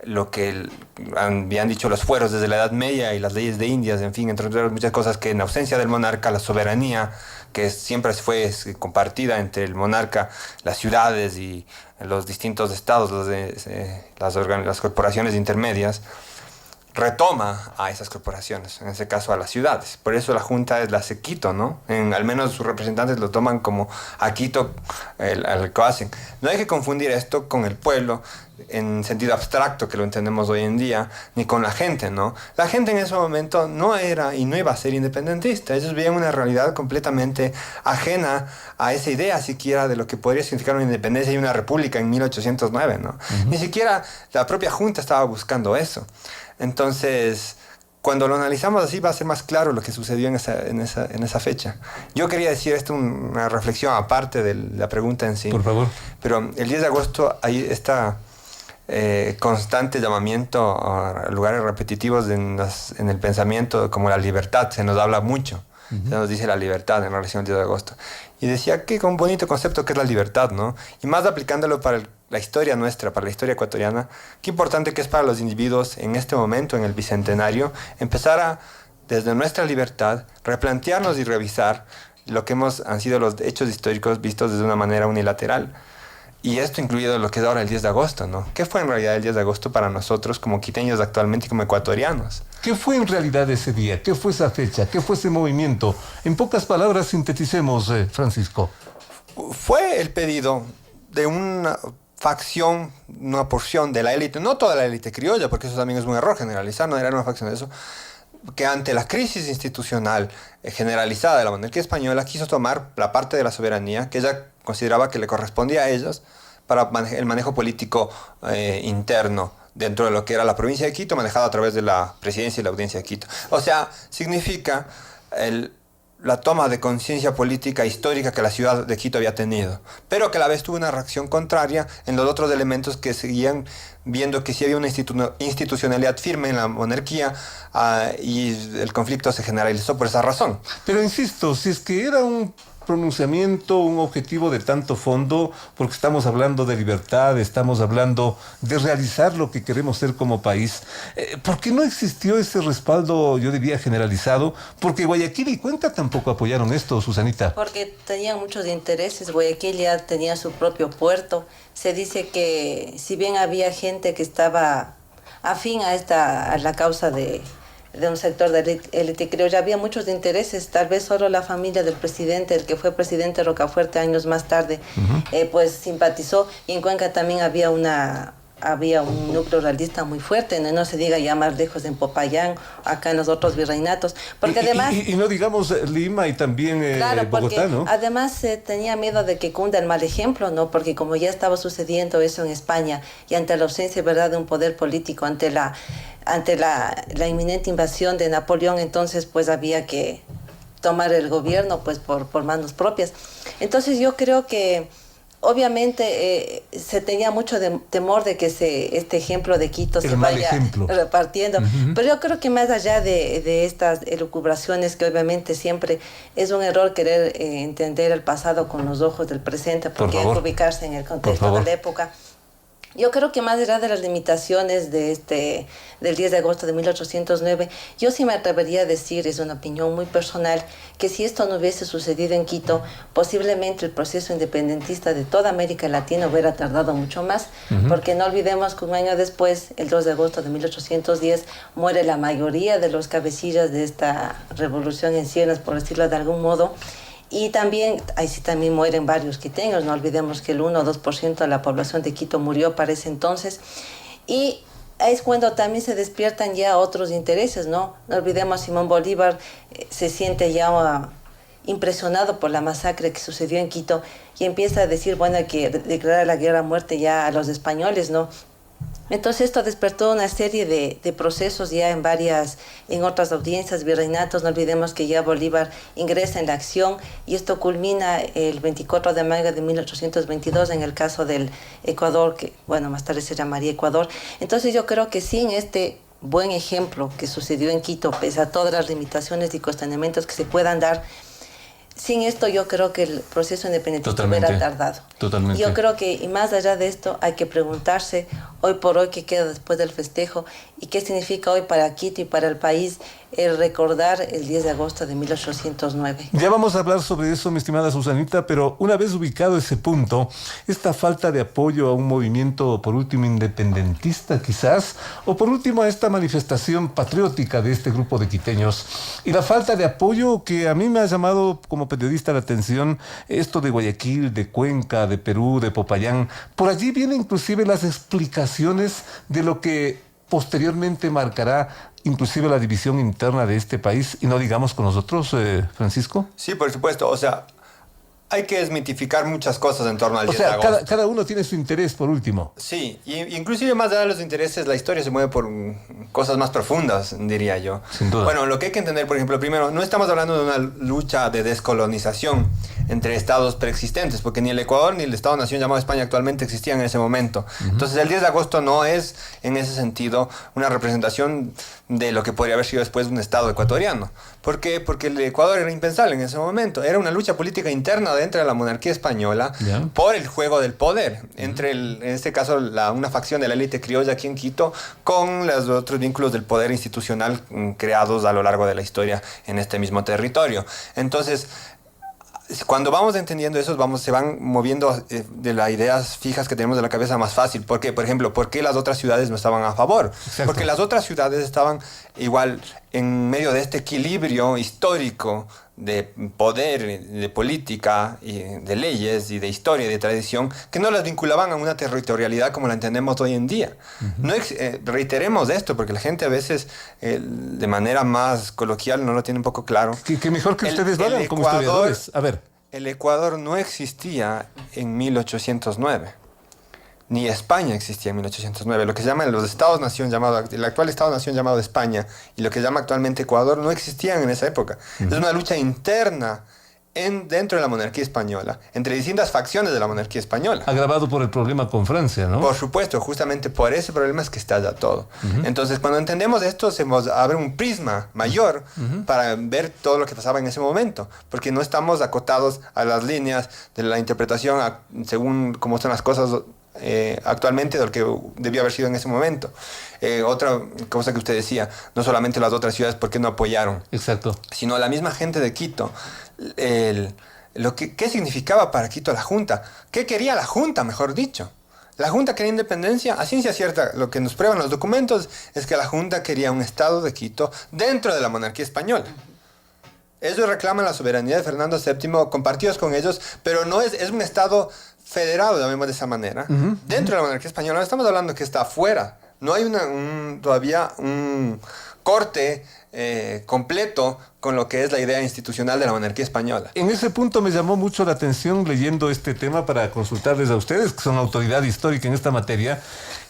lo que habían dicho los fueros desde la Edad Media y las leyes de Indias, en fin, entre otras muchas cosas, que en ausencia del monarca la soberanía, que siempre fue compartida entre el monarca, las ciudades y los distintos estados, las corporaciones intermedias, retoma a esas corporaciones, en ese caso a las ciudades. Por eso la Junta es la hace Quito, ¿no? Al menos sus representantes lo toman como a Quito el que hacen. No hay que confundir esto con el pueblo en sentido abstracto que lo entendemos hoy en día, ni con la gente, ¿no? La gente en ese momento no era y no iba a ser independentista. Ellos veían una realidad completamente ajena a esa idea siquiera de lo que podría significar una independencia y una república en 1809, ¿no? Ni siquiera la propia Junta estaba buscando eso. Entonces, cuando lo analizamos así va a ser más claro lo que sucedió en esa fecha. Yo quería decir esto, una reflexión aparte de la pregunta en sí. Por favor. Pero el 10 de agosto hay esta constante llamamiento a lugares repetitivos en el pensamiento, como la libertad. Se nos habla mucho. Se nos dice la libertad en relación al 10 de agosto. Y decía que con un bonito concepto que es la libertad, ¿no? Y más aplicándolo para la historia nuestra, para la historia ecuatoriana, qué importante que es para los individuos en este momento, en el Bicentenario, empezar a, desde nuestra libertad, replantearnos y revisar lo que han sido los hechos históricos vistos desde una manera unilateral. Y esto incluido lo que es ahora el 10 de agosto, ¿no? ¿Qué fue en realidad el 10 de agosto para nosotros como quiteños actualmente y como ecuatorianos? ¿Qué fue en realidad ese día? ¿Qué fue esa fecha? ¿Qué fue ese movimiento? En pocas palabras, sinteticemos, Francisco. Fue el pedido de una facción, una porción de la élite, no toda la élite criolla, porque eso también es un error generalizar, no era una facción de eso, que ante la crisis institucional generalizada de la monarquía española quiso tomar la parte de la soberanía que ella consideraba que le correspondía a ellos para el manejo político interno dentro de lo que era la provincia de Quito, manejada a través de la presidencia y la audiencia de Quito. O sea, significa la toma de conciencia política histórica que la ciudad de Quito había tenido, pero que a la vez tuvo una reacción contraria en los otros elementos que seguían viendo que sí había una institucionalidad firme en la monarquía y el conflicto se generalizó por esa razón. Pero insisto, si es que era un pronunciamiento, un objetivo de tanto fondo, porque estamos hablando de libertad, estamos hablando de realizar lo que queremos ser como país. ¿Por qué no existió ese respaldo, yo diría, generalizado? Porque Guayaquil y Cuenca tampoco apoyaron esto, Susanita. Porque tenían muchos intereses. Guayaquil ya tenía su propio puerto. Se dice que si bien había gente que estaba afín a la causa de un sector de élite criolla, había muchos intereses. Tal vez solo la familia del presidente, el que fue presidente Rocafuerte años más tarde, pues simpatizó. Y en Cuenca también había un núcleo realista muy fuerte, no se diga ya más lejos en Popayán, acá en los otros virreinatos, porque además... Y no digamos Lima y también claro, Bogotá, ¿no? Además tenía miedo de que cunda el mal ejemplo, ¿no? Porque como ya estaba sucediendo eso en España, y ante la ausencia, ¿verdad?, de un poder político, ante la inminente invasión de Napoleón, entonces pues había que tomar el gobierno pues por manos propias. Entonces yo creo que obviamente se tenía mucho temor de que este ejemplo de Quito se vaya repartiendo, pero yo creo que más allá de estas elucubraciones, que obviamente siempre es un error querer entender el pasado con los ojos del presente, porque hay que ubicarse en el contexto de la época. Yo creo que más allá de las limitaciones del 10 de agosto de 1809, yo sí me atrevería a decir, es una opinión muy personal, que si esto no hubiese sucedido en Quito, posiblemente el proceso independentista de toda América Latina hubiera tardado mucho más, porque no olvidemos que un año después, el 2 de agosto de 1810, muere la mayoría de los cabecillas de esta revolución en ciernes, por decirlo de algún modo. Y también, ahí sí también mueren varios quiteños, no olvidemos que el 1 o 2% de la población de Quito murió para ese entonces. Y es cuando también se despiertan ya otros intereses, ¿no? No olvidemos, Simón Bolívar se siente ya impresionado por la masacre que sucedió en Quito y empieza a decir, bueno, hay que declarar la guerra a muerte ya a los españoles, ¿no? Entonces esto despertó una serie de procesos ya en otras audiencias, virreinatos. No olvidemos que ya Bolívar ingresa en la acción y esto culmina el 24 de mayo de 1822 en el caso del Ecuador, que bueno, más tarde se llamaría Ecuador. Entonces yo creo que sin este buen ejemplo que sucedió en Quito, pese a todas las limitaciones y cuestionamientos que se puedan dar, sin esto yo creo que el proceso independentista hubiera tardado. Totalmente. Yo creo que, y más allá de esto, hay que preguntarse hoy por hoy qué queda después del festejo y qué significa hoy para Quito y para el país el recordar el 10 de agosto de 1809. Ya vamos a hablar sobre eso, mi estimada Susanita, pero una vez ubicado ese punto, esta falta de apoyo a un movimiento, por último, independentista quizás, o por último a esta manifestación patriótica de este grupo de quiteños, y la falta de apoyo que a mí me ha llamado como periodista la atención, esto de Guayaquil, de Cuenca, de Perú, de Popayán, por allí vienen inclusive las explicaciones de lo que posteriormente marcará inclusive la división interna de este país, y no digamos con nosotros, Francisco. Sí, por supuesto, o sea, hay que desmitificar muchas cosas en torno al 10 de agosto. Cada uno tiene su interés, por último. Sí, y inclusive más allá de los intereses, la historia se mueve por cosas más profundas, diría yo. Sin duda. Bueno, lo que hay que entender, por ejemplo, primero, no estamos hablando de una lucha de descolonización entre estados preexistentes, porque ni el Ecuador ni el Estado-Nación llamado España actualmente existían en ese momento. Entonces, el 10 de agosto no es, en ese sentido, una representación de lo que podría haber sido después un Estado ecuatoriano. ¿Por qué? Porque el Ecuador era impensable en ese momento. Era una lucha política interna dentro de la monarquía española por el juego del poder, entre, en este caso, una facción de la élite criolla aquí en Quito con los otros vínculos del poder institucional creados a lo largo de la historia en este mismo territorio. Entonces, cuando vamos entendiendo eso, se van moviendo de las ideas fijas que tenemos de la cabeza más fácil. ¿Por qué? Por ejemplo, ¿por qué las otras ciudades no estaban a favor? Exacto. Porque las otras ciudades estaban igual en medio de este equilibrio histórico de poder, de política, y de leyes, y de historia, y de tradición, que no las vinculaban a una territorialidad como la entendemos hoy en día. No reiteremos esto, porque la gente a veces, de manera más coloquial, no lo tiene un poco claro. Que mejor que ustedes lo hagan como historiadores. A ver. El Ecuador no existía en 1809. Ni España existía en 1809. Lo que se llama los Estados-Nación el actual Estado-Nación llamado España y lo que se llama actualmente Ecuador no existían en esa época. Es una lucha interna dentro de la monarquía española, entre distintas facciones de la monarquía española. Agravado por el problema con Francia, ¿no? Por supuesto, justamente por ese problema es que estalla todo. Entonces, cuando entendemos esto, se nos abre un prisma mayor para ver todo lo que pasaba en ese momento, porque no estamos acotados a las líneas de la interpretación según cómo son las cosas actualmente de lo que debió haber sido en ese momento. Otra cosa que usted decía, no solamente las otras ciudades, ¿por qué no apoyaron? Exacto. Sino la misma gente de Quito. ¿Qué significaba para Quito la Junta? ¿Qué quería la Junta, mejor dicho? La Junta quería independencia. A ciencia cierta, lo que nos prueban los documentos es que la Junta quería un Estado de Quito dentro de la monarquía española. Ellos reclaman la soberanía de Fernando VII, compartidos con ellos, pero no es un Estado federado, llamemos de esa manera, dentro de la monarquía española. No estamos hablando que está afuera. No hay todavía un corte completo con lo que es la idea institucional de la monarquía española. En ese punto me llamó mucho la atención, leyendo este tema para consultarles a ustedes, que son autoridad histórica en esta materia.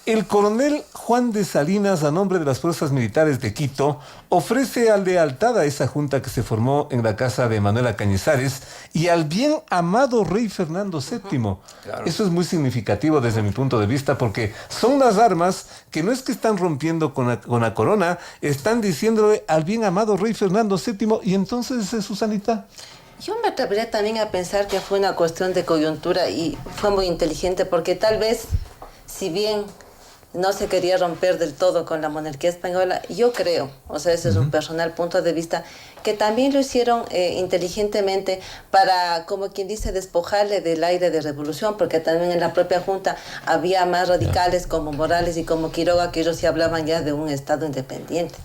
El coronel Juan de Salinas, a nombre de las fuerzas militares de Quito, ofrece lealtad a esa junta que se formó en la casa de Manuela Cañizares y al bien amado rey Fernando VII. Claro. Eso es muy significativo desde mi punto de vista, porque son las armas que no es que están rompiendo con la corona, están diciéndole al bien amado rey Fernando VII. Y entonces, Susanita, yo me atrevería también a pensar que fue una cuestión de coyuntura y fue muy inteligente, porque tal vez, si bien no se quería romper del todo con la monarquía española, yo creo, o sea, ese es un personal punto de vista, que también lo hicieron inteligentemente para, como quien dice, despojarle del aire de revolución, porque también en la propia Junta había más radicales como Morales y como Quiroga, que ellos sí hablaban ya de un Estado independiente.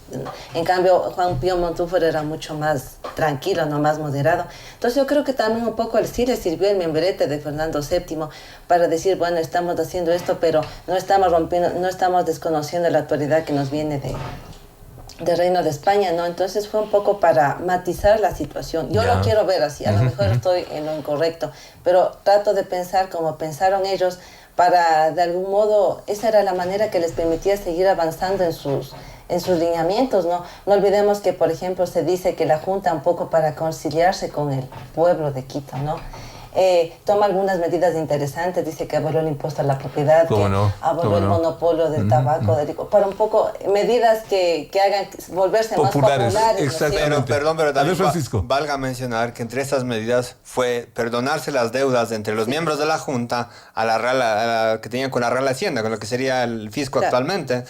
En cambio, Juan Pío Montúfar era mucho más tranquilo, no más moderado. Entonces yo creo que también un poco sí le sirvió el membrete de Fernando VII para decir, bueno, estamos haciendo esto, pero no estamos rompiendo, no estamos desconociendo la autoridad que nos viene del Reino de España, ¿no? Entonces fue un poco para matizar la situación. Yo lo quiero ver así, a lo mejor estoy en lo incorrecto, pero trato de pensar como pensaron ellos para, de algún modo, esa era la manera que les permitía seguir avanzando en sus lineamientos, ¿no? No olvidemos que, por ejemplo, se dice que la Junta, un poco para conciliarse con el pueblo de Quito, ¿no? Toma algunas medidas interesantes, dice que abolió el impuesto a la propiedad, que abolió el monopolio del tabaco, del licor, para un poco medidas que hagan volverse populares, más populares. Exactamente. Pero también valga mencionar que entre estas medidas fue perdonarse las deudas entre los miembros de la Junta a la Real, que tenían con la Real Hacienda, con lo que sería el fisco actualmente.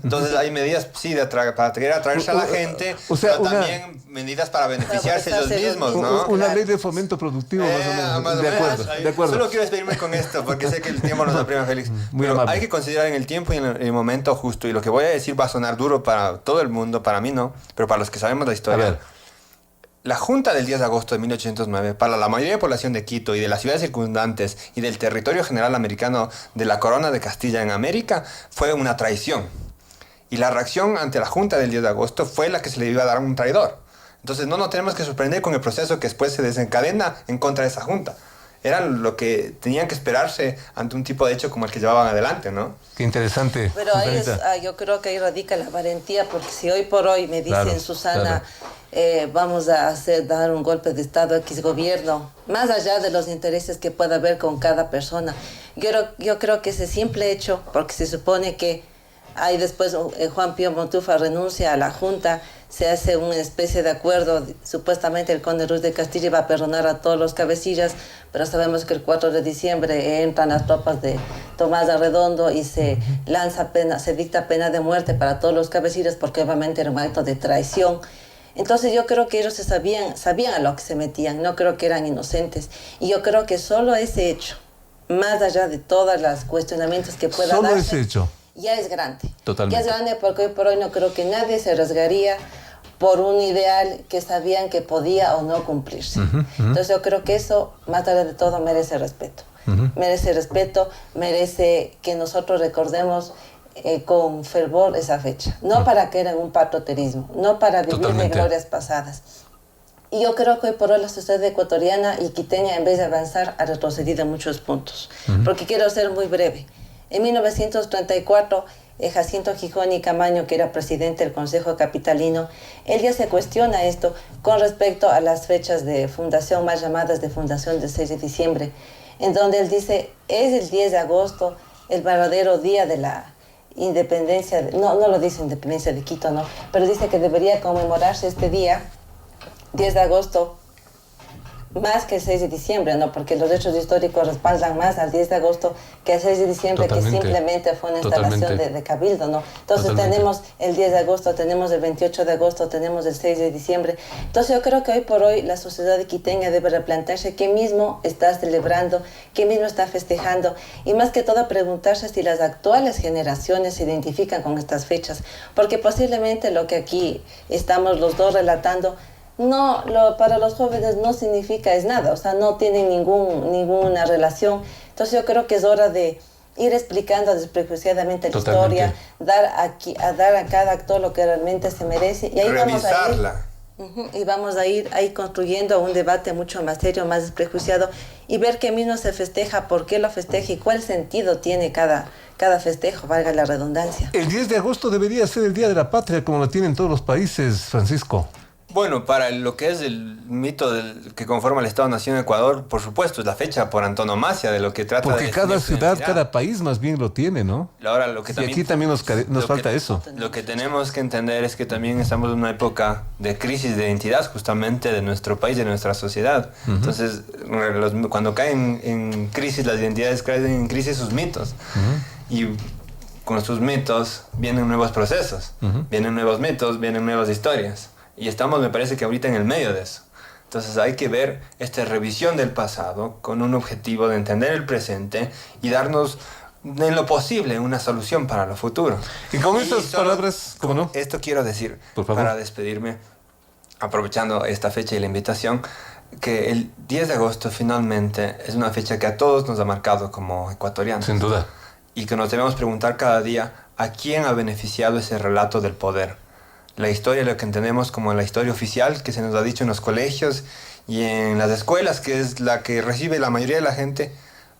Entonces hay medidas, sí, para querer atraerse a la gente, pero también medidas para beneficiarse ellos mismos, ¿no? Una ley de fomento productivo, más o menos. De acuerdo. Solo quiero despedirme con esto, porque sé que el tiempo nos apremia, Félix. Pero hay que considerar en el tiempo y en el momento justo. Y lo que voy a decir va a sonar duro para todo el mundo, para mí no, pero para los que sabemos la historia. La Junta del 10 de agosto de 1809, para la mayoría de la población de Quito y de las ciudades circundantes y del territorio general americano de la Corona de Castilla en América, fue una traición. Y la reacción ante la Junta del 10 de agosto fue la que se le iba a dar a un traidor. Entonces no nos tenemos que sorprender con el proceso que después se desencadena en contra de esa junta. Era lo que tenían que esperarse ante un tipo de hecho como el que llevaban adelante, ¿no? Qué interesante. Pero ahí yo creo que ahí radica la valentía, porque si hoy por hoy me dicen, Susana, vamos a dar un golpe de Estado a X gobierno, más allá de los intereses que pueda haber con cada persona, yo creo que ese simple hecho, porque se supone que ahí después Juan Pío Montúfar renuncia a la Junta, se hace una especie de acuerdo, supuestamente el conde Ruiz de Castilla iba a perdonar a todos los cabecillas, pero sabemos que el 4 de diciembre entran las tropas de Tomás Arredondo y se dicta pena de muerte para todos los cabecillas, porque obviamente era un acto de traición. Entonces yo creo que ellos sabían a lo que se metían, no creo que eran inocentes, y yo creo que solo ese hecho, más allá de todos los cuestionamientos que pueda darse, solo ese hecho ya es grande. Totalmente. Ya es grande porque hoy por hoy no creo que nadie se arriesgaría por un ideal que sabían que podía o no cumplirse. Entonces yo creo que eso, más allá de todo, merece respeto. Merece respeto, merece que nosotros recordemos con fervor esa fecha. No para caer en un patrioterismo, no para vivir de glorias pasadas. Y yo creo que hoy por hoy la sociedad ecuatoriana y quiteña, en vez de avanzar, ha retrocedido en muchos puntos. Porque quiero ser muy breve. En 1934, Jacinto Gijón y Camaño, que era presidente del Consejo Capitalino, él ya se cuestiona esto con respecto a las fechas de fundación, más llamadas de fundación del 6 de diciembre, en donde él dice, es el 10 de agosto el verdadero día de la independencia, no lo dice independencia de Quito, no, pero dice que debería conmemorarse este día, 10 de agosto, más que el 6 de diciembre, ¿no? Porque los hechos históricos respaldan más al 10 de agosto que al 6 de diciembre, que simplemente fue una instalación de cabildo, ¿no? Entonces tenemos el 10 de agosto, tenemos el 28 de agosto, tenemos el 6 de diciembre. Entonces yo creo que hoy por hoy la sociedad quiteña debe replantearse qué mismo está celebrando, qué mismo está festejando, y más que todo preguntarse si las actuales generaciones se identifican con estas fechas, porque posiblemente lo que aquí estamos los dos relatando para los jóvenes no significa nada, o sea, no tienen ninguna relación. Entonces yo creo que es hora de ir explicando desprejuiciadamente la historia, dar a cada actor lo que realmente se merece, y ahí vamos a ir ahí construyendo un debate mucho más serio, más desprejuiciado, y ver qué mismo se festeja, por qué lo festeja y cuál sentido tiene cada festejo, valga la redundancia. El 10 de agosto debería ser el Día de la Patria, como lo tienen todos los países, Francisco. Bueno, para lo que es el mito que conforma el Estado-Nación de Ecuador, por supuesto, es la fecha por antonomasia de lo que trata porque cada ciudad, cada país más bien lo tiene, ¿no? Ahora, y aquí también nos falta eso. Lo que tenemos que entender es que también estamos en una época de crisis de identidad, justamente, de nuestro país, de nuestra sociedad. Entonces, cuando caen en crisis las identidades, caen en crisis sus mitos. Y con sus mitos vienen nuevos procesos, vienen nuevos mitos, vienen nuevas historias. Y estamos, me parece que ahorita en el medio de eso. Entonces hay que ver esta revisión del pasado con un objetivo de entender el presente y darnos, en lo posible, una solución para lo futuro. Y con estas palabras, ¿cómo no? Esto quiero decir, por favor, para despedirme. aprovechando esta fecha y la invitación, que el 10 de agosto finalmente es una fecha que a todos nos ha marcado como ecuatorianos. Sin duda. Y que nos debemos preguntar cada día a quién ha beneficiado ese relato del poder. La historia, lo que entendemos como la historia oficial, que se nos ha dicho en los colegios y en las escuelas, que es la que recibe la mayoría de la gente,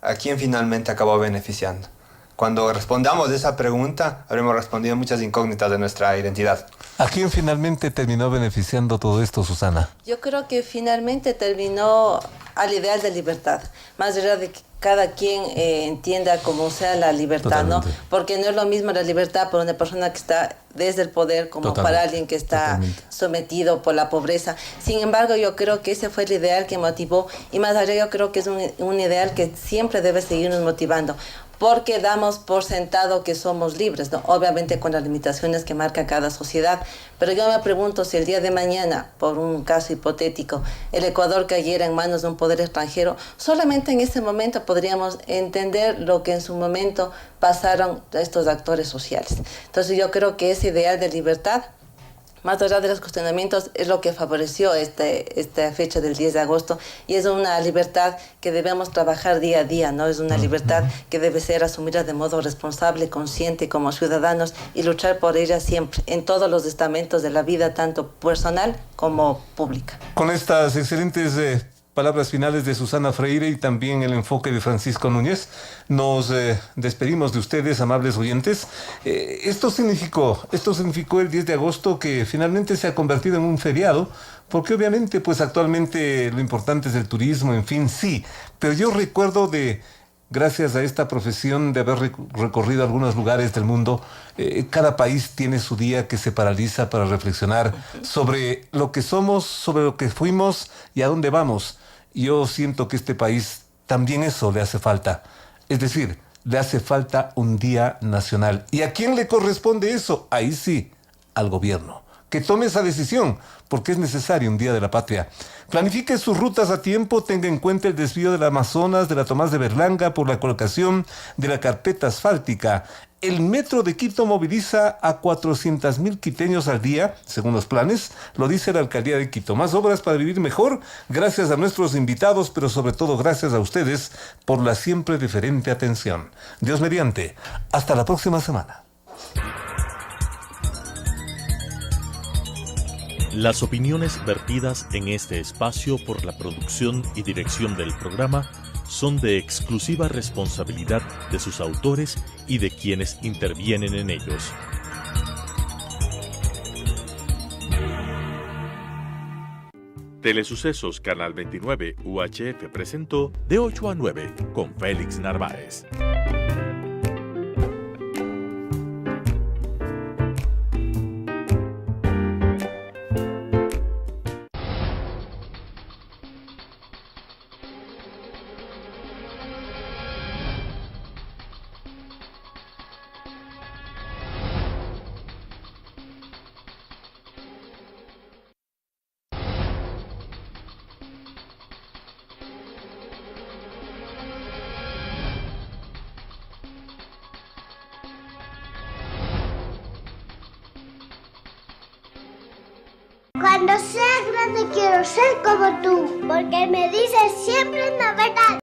¿a quién finalmente acabó beneficiando? Cuando respondamos a esa pregunta, habremos respondido muchas incógnitas de nuestra identidad. ¿A quién finalmente terminó beneficiando todo esto, Susana? Yo creo que finalmente terminó al ideal de libertad, más allá de que cada quien entienda como sea la libertad, totalmente, ¿no? Porque no es lo mismo la libertad para una persona que está desde el poder como totalmente, para alguien que está totalmente sometido por la pobreza. Sin embargo, yo creo que ese fue el ideal que motivó, y más allá yo creo que es un ideal que siempre debe seguirnos motivando, porque damos por sentado que somos libres, ¿no? Obviamente con las limitaciones que marca cada sociedad. Pero yo me pregunto si el día de mañana, por un caso hipotético, el Ecuador cayera en manos de un poder extranjero, solamente en ese momento podríamos entender lo que en su momento pasaron estos actores sociales. Entonces yo creo que ese ideal de libertad, más allá de los cuestionamientos, es lo que favoreció esta fecha del 10 de agosto, y es una libertad que debemos trabajar día a día, ¿no? Es una libertad que debe ser asumida de modo responsable, consciente como ciudadanos, y luchar por ella siempre, en todos los estamentos de la vida, tanto personal como pública. Con estas excelentes palabras finales de Susana Freire y también el enfoque de Francisco Núñez, nos despedimos de ustedes, amables oyentes. Esto significó el 10 de agosto, que finalmente se ha convertido en un feriado, porque obviamente pues actualmente lo importante es el turismo, en fin, sí, pero yo recuerdo gracias a esta profesión de haber recorrido algunos lugares del mundo, cada país tiene su día que se paraliza para reflexionar sobre lo que somos, sobre lo que fuimos y a dónde vamos. Yo siento que este país también eso le hace falta. Es decir, le hace falta un día nacional. ¿Y a quién le corresponde eso? Ahí sí, al gobierno. Que tome esa decisión, porque es necesario un Día de la Patria. Planifique sus rutas a tiempo, tenga en cuenta el desvío del Amazonas, de la Tomás de Berlanga, por la colocación de la carpeta asfáltica. El Metro de Quito moviliza a 400,000 quiteños al día, según los planes, lo dice la Alcaldía de Quito. Más obras para vivir mejor, gracias a nuestros invitados, pero sobre todo gracias a ustedes por la siempre diferente atención. Dios mediante, hasta la próxima semana. Las opiniones vertidas en este espacio por la producción y dirección del programa son de exclusiva responsabilidad de sus autores y de quienes intervienen en ellos. Telesucesos Canal 29 UHF presentó De 8 a 9 con Félix Narváez. Cuando sea grande quiero ser como tú, porque me dices siempre la verdad.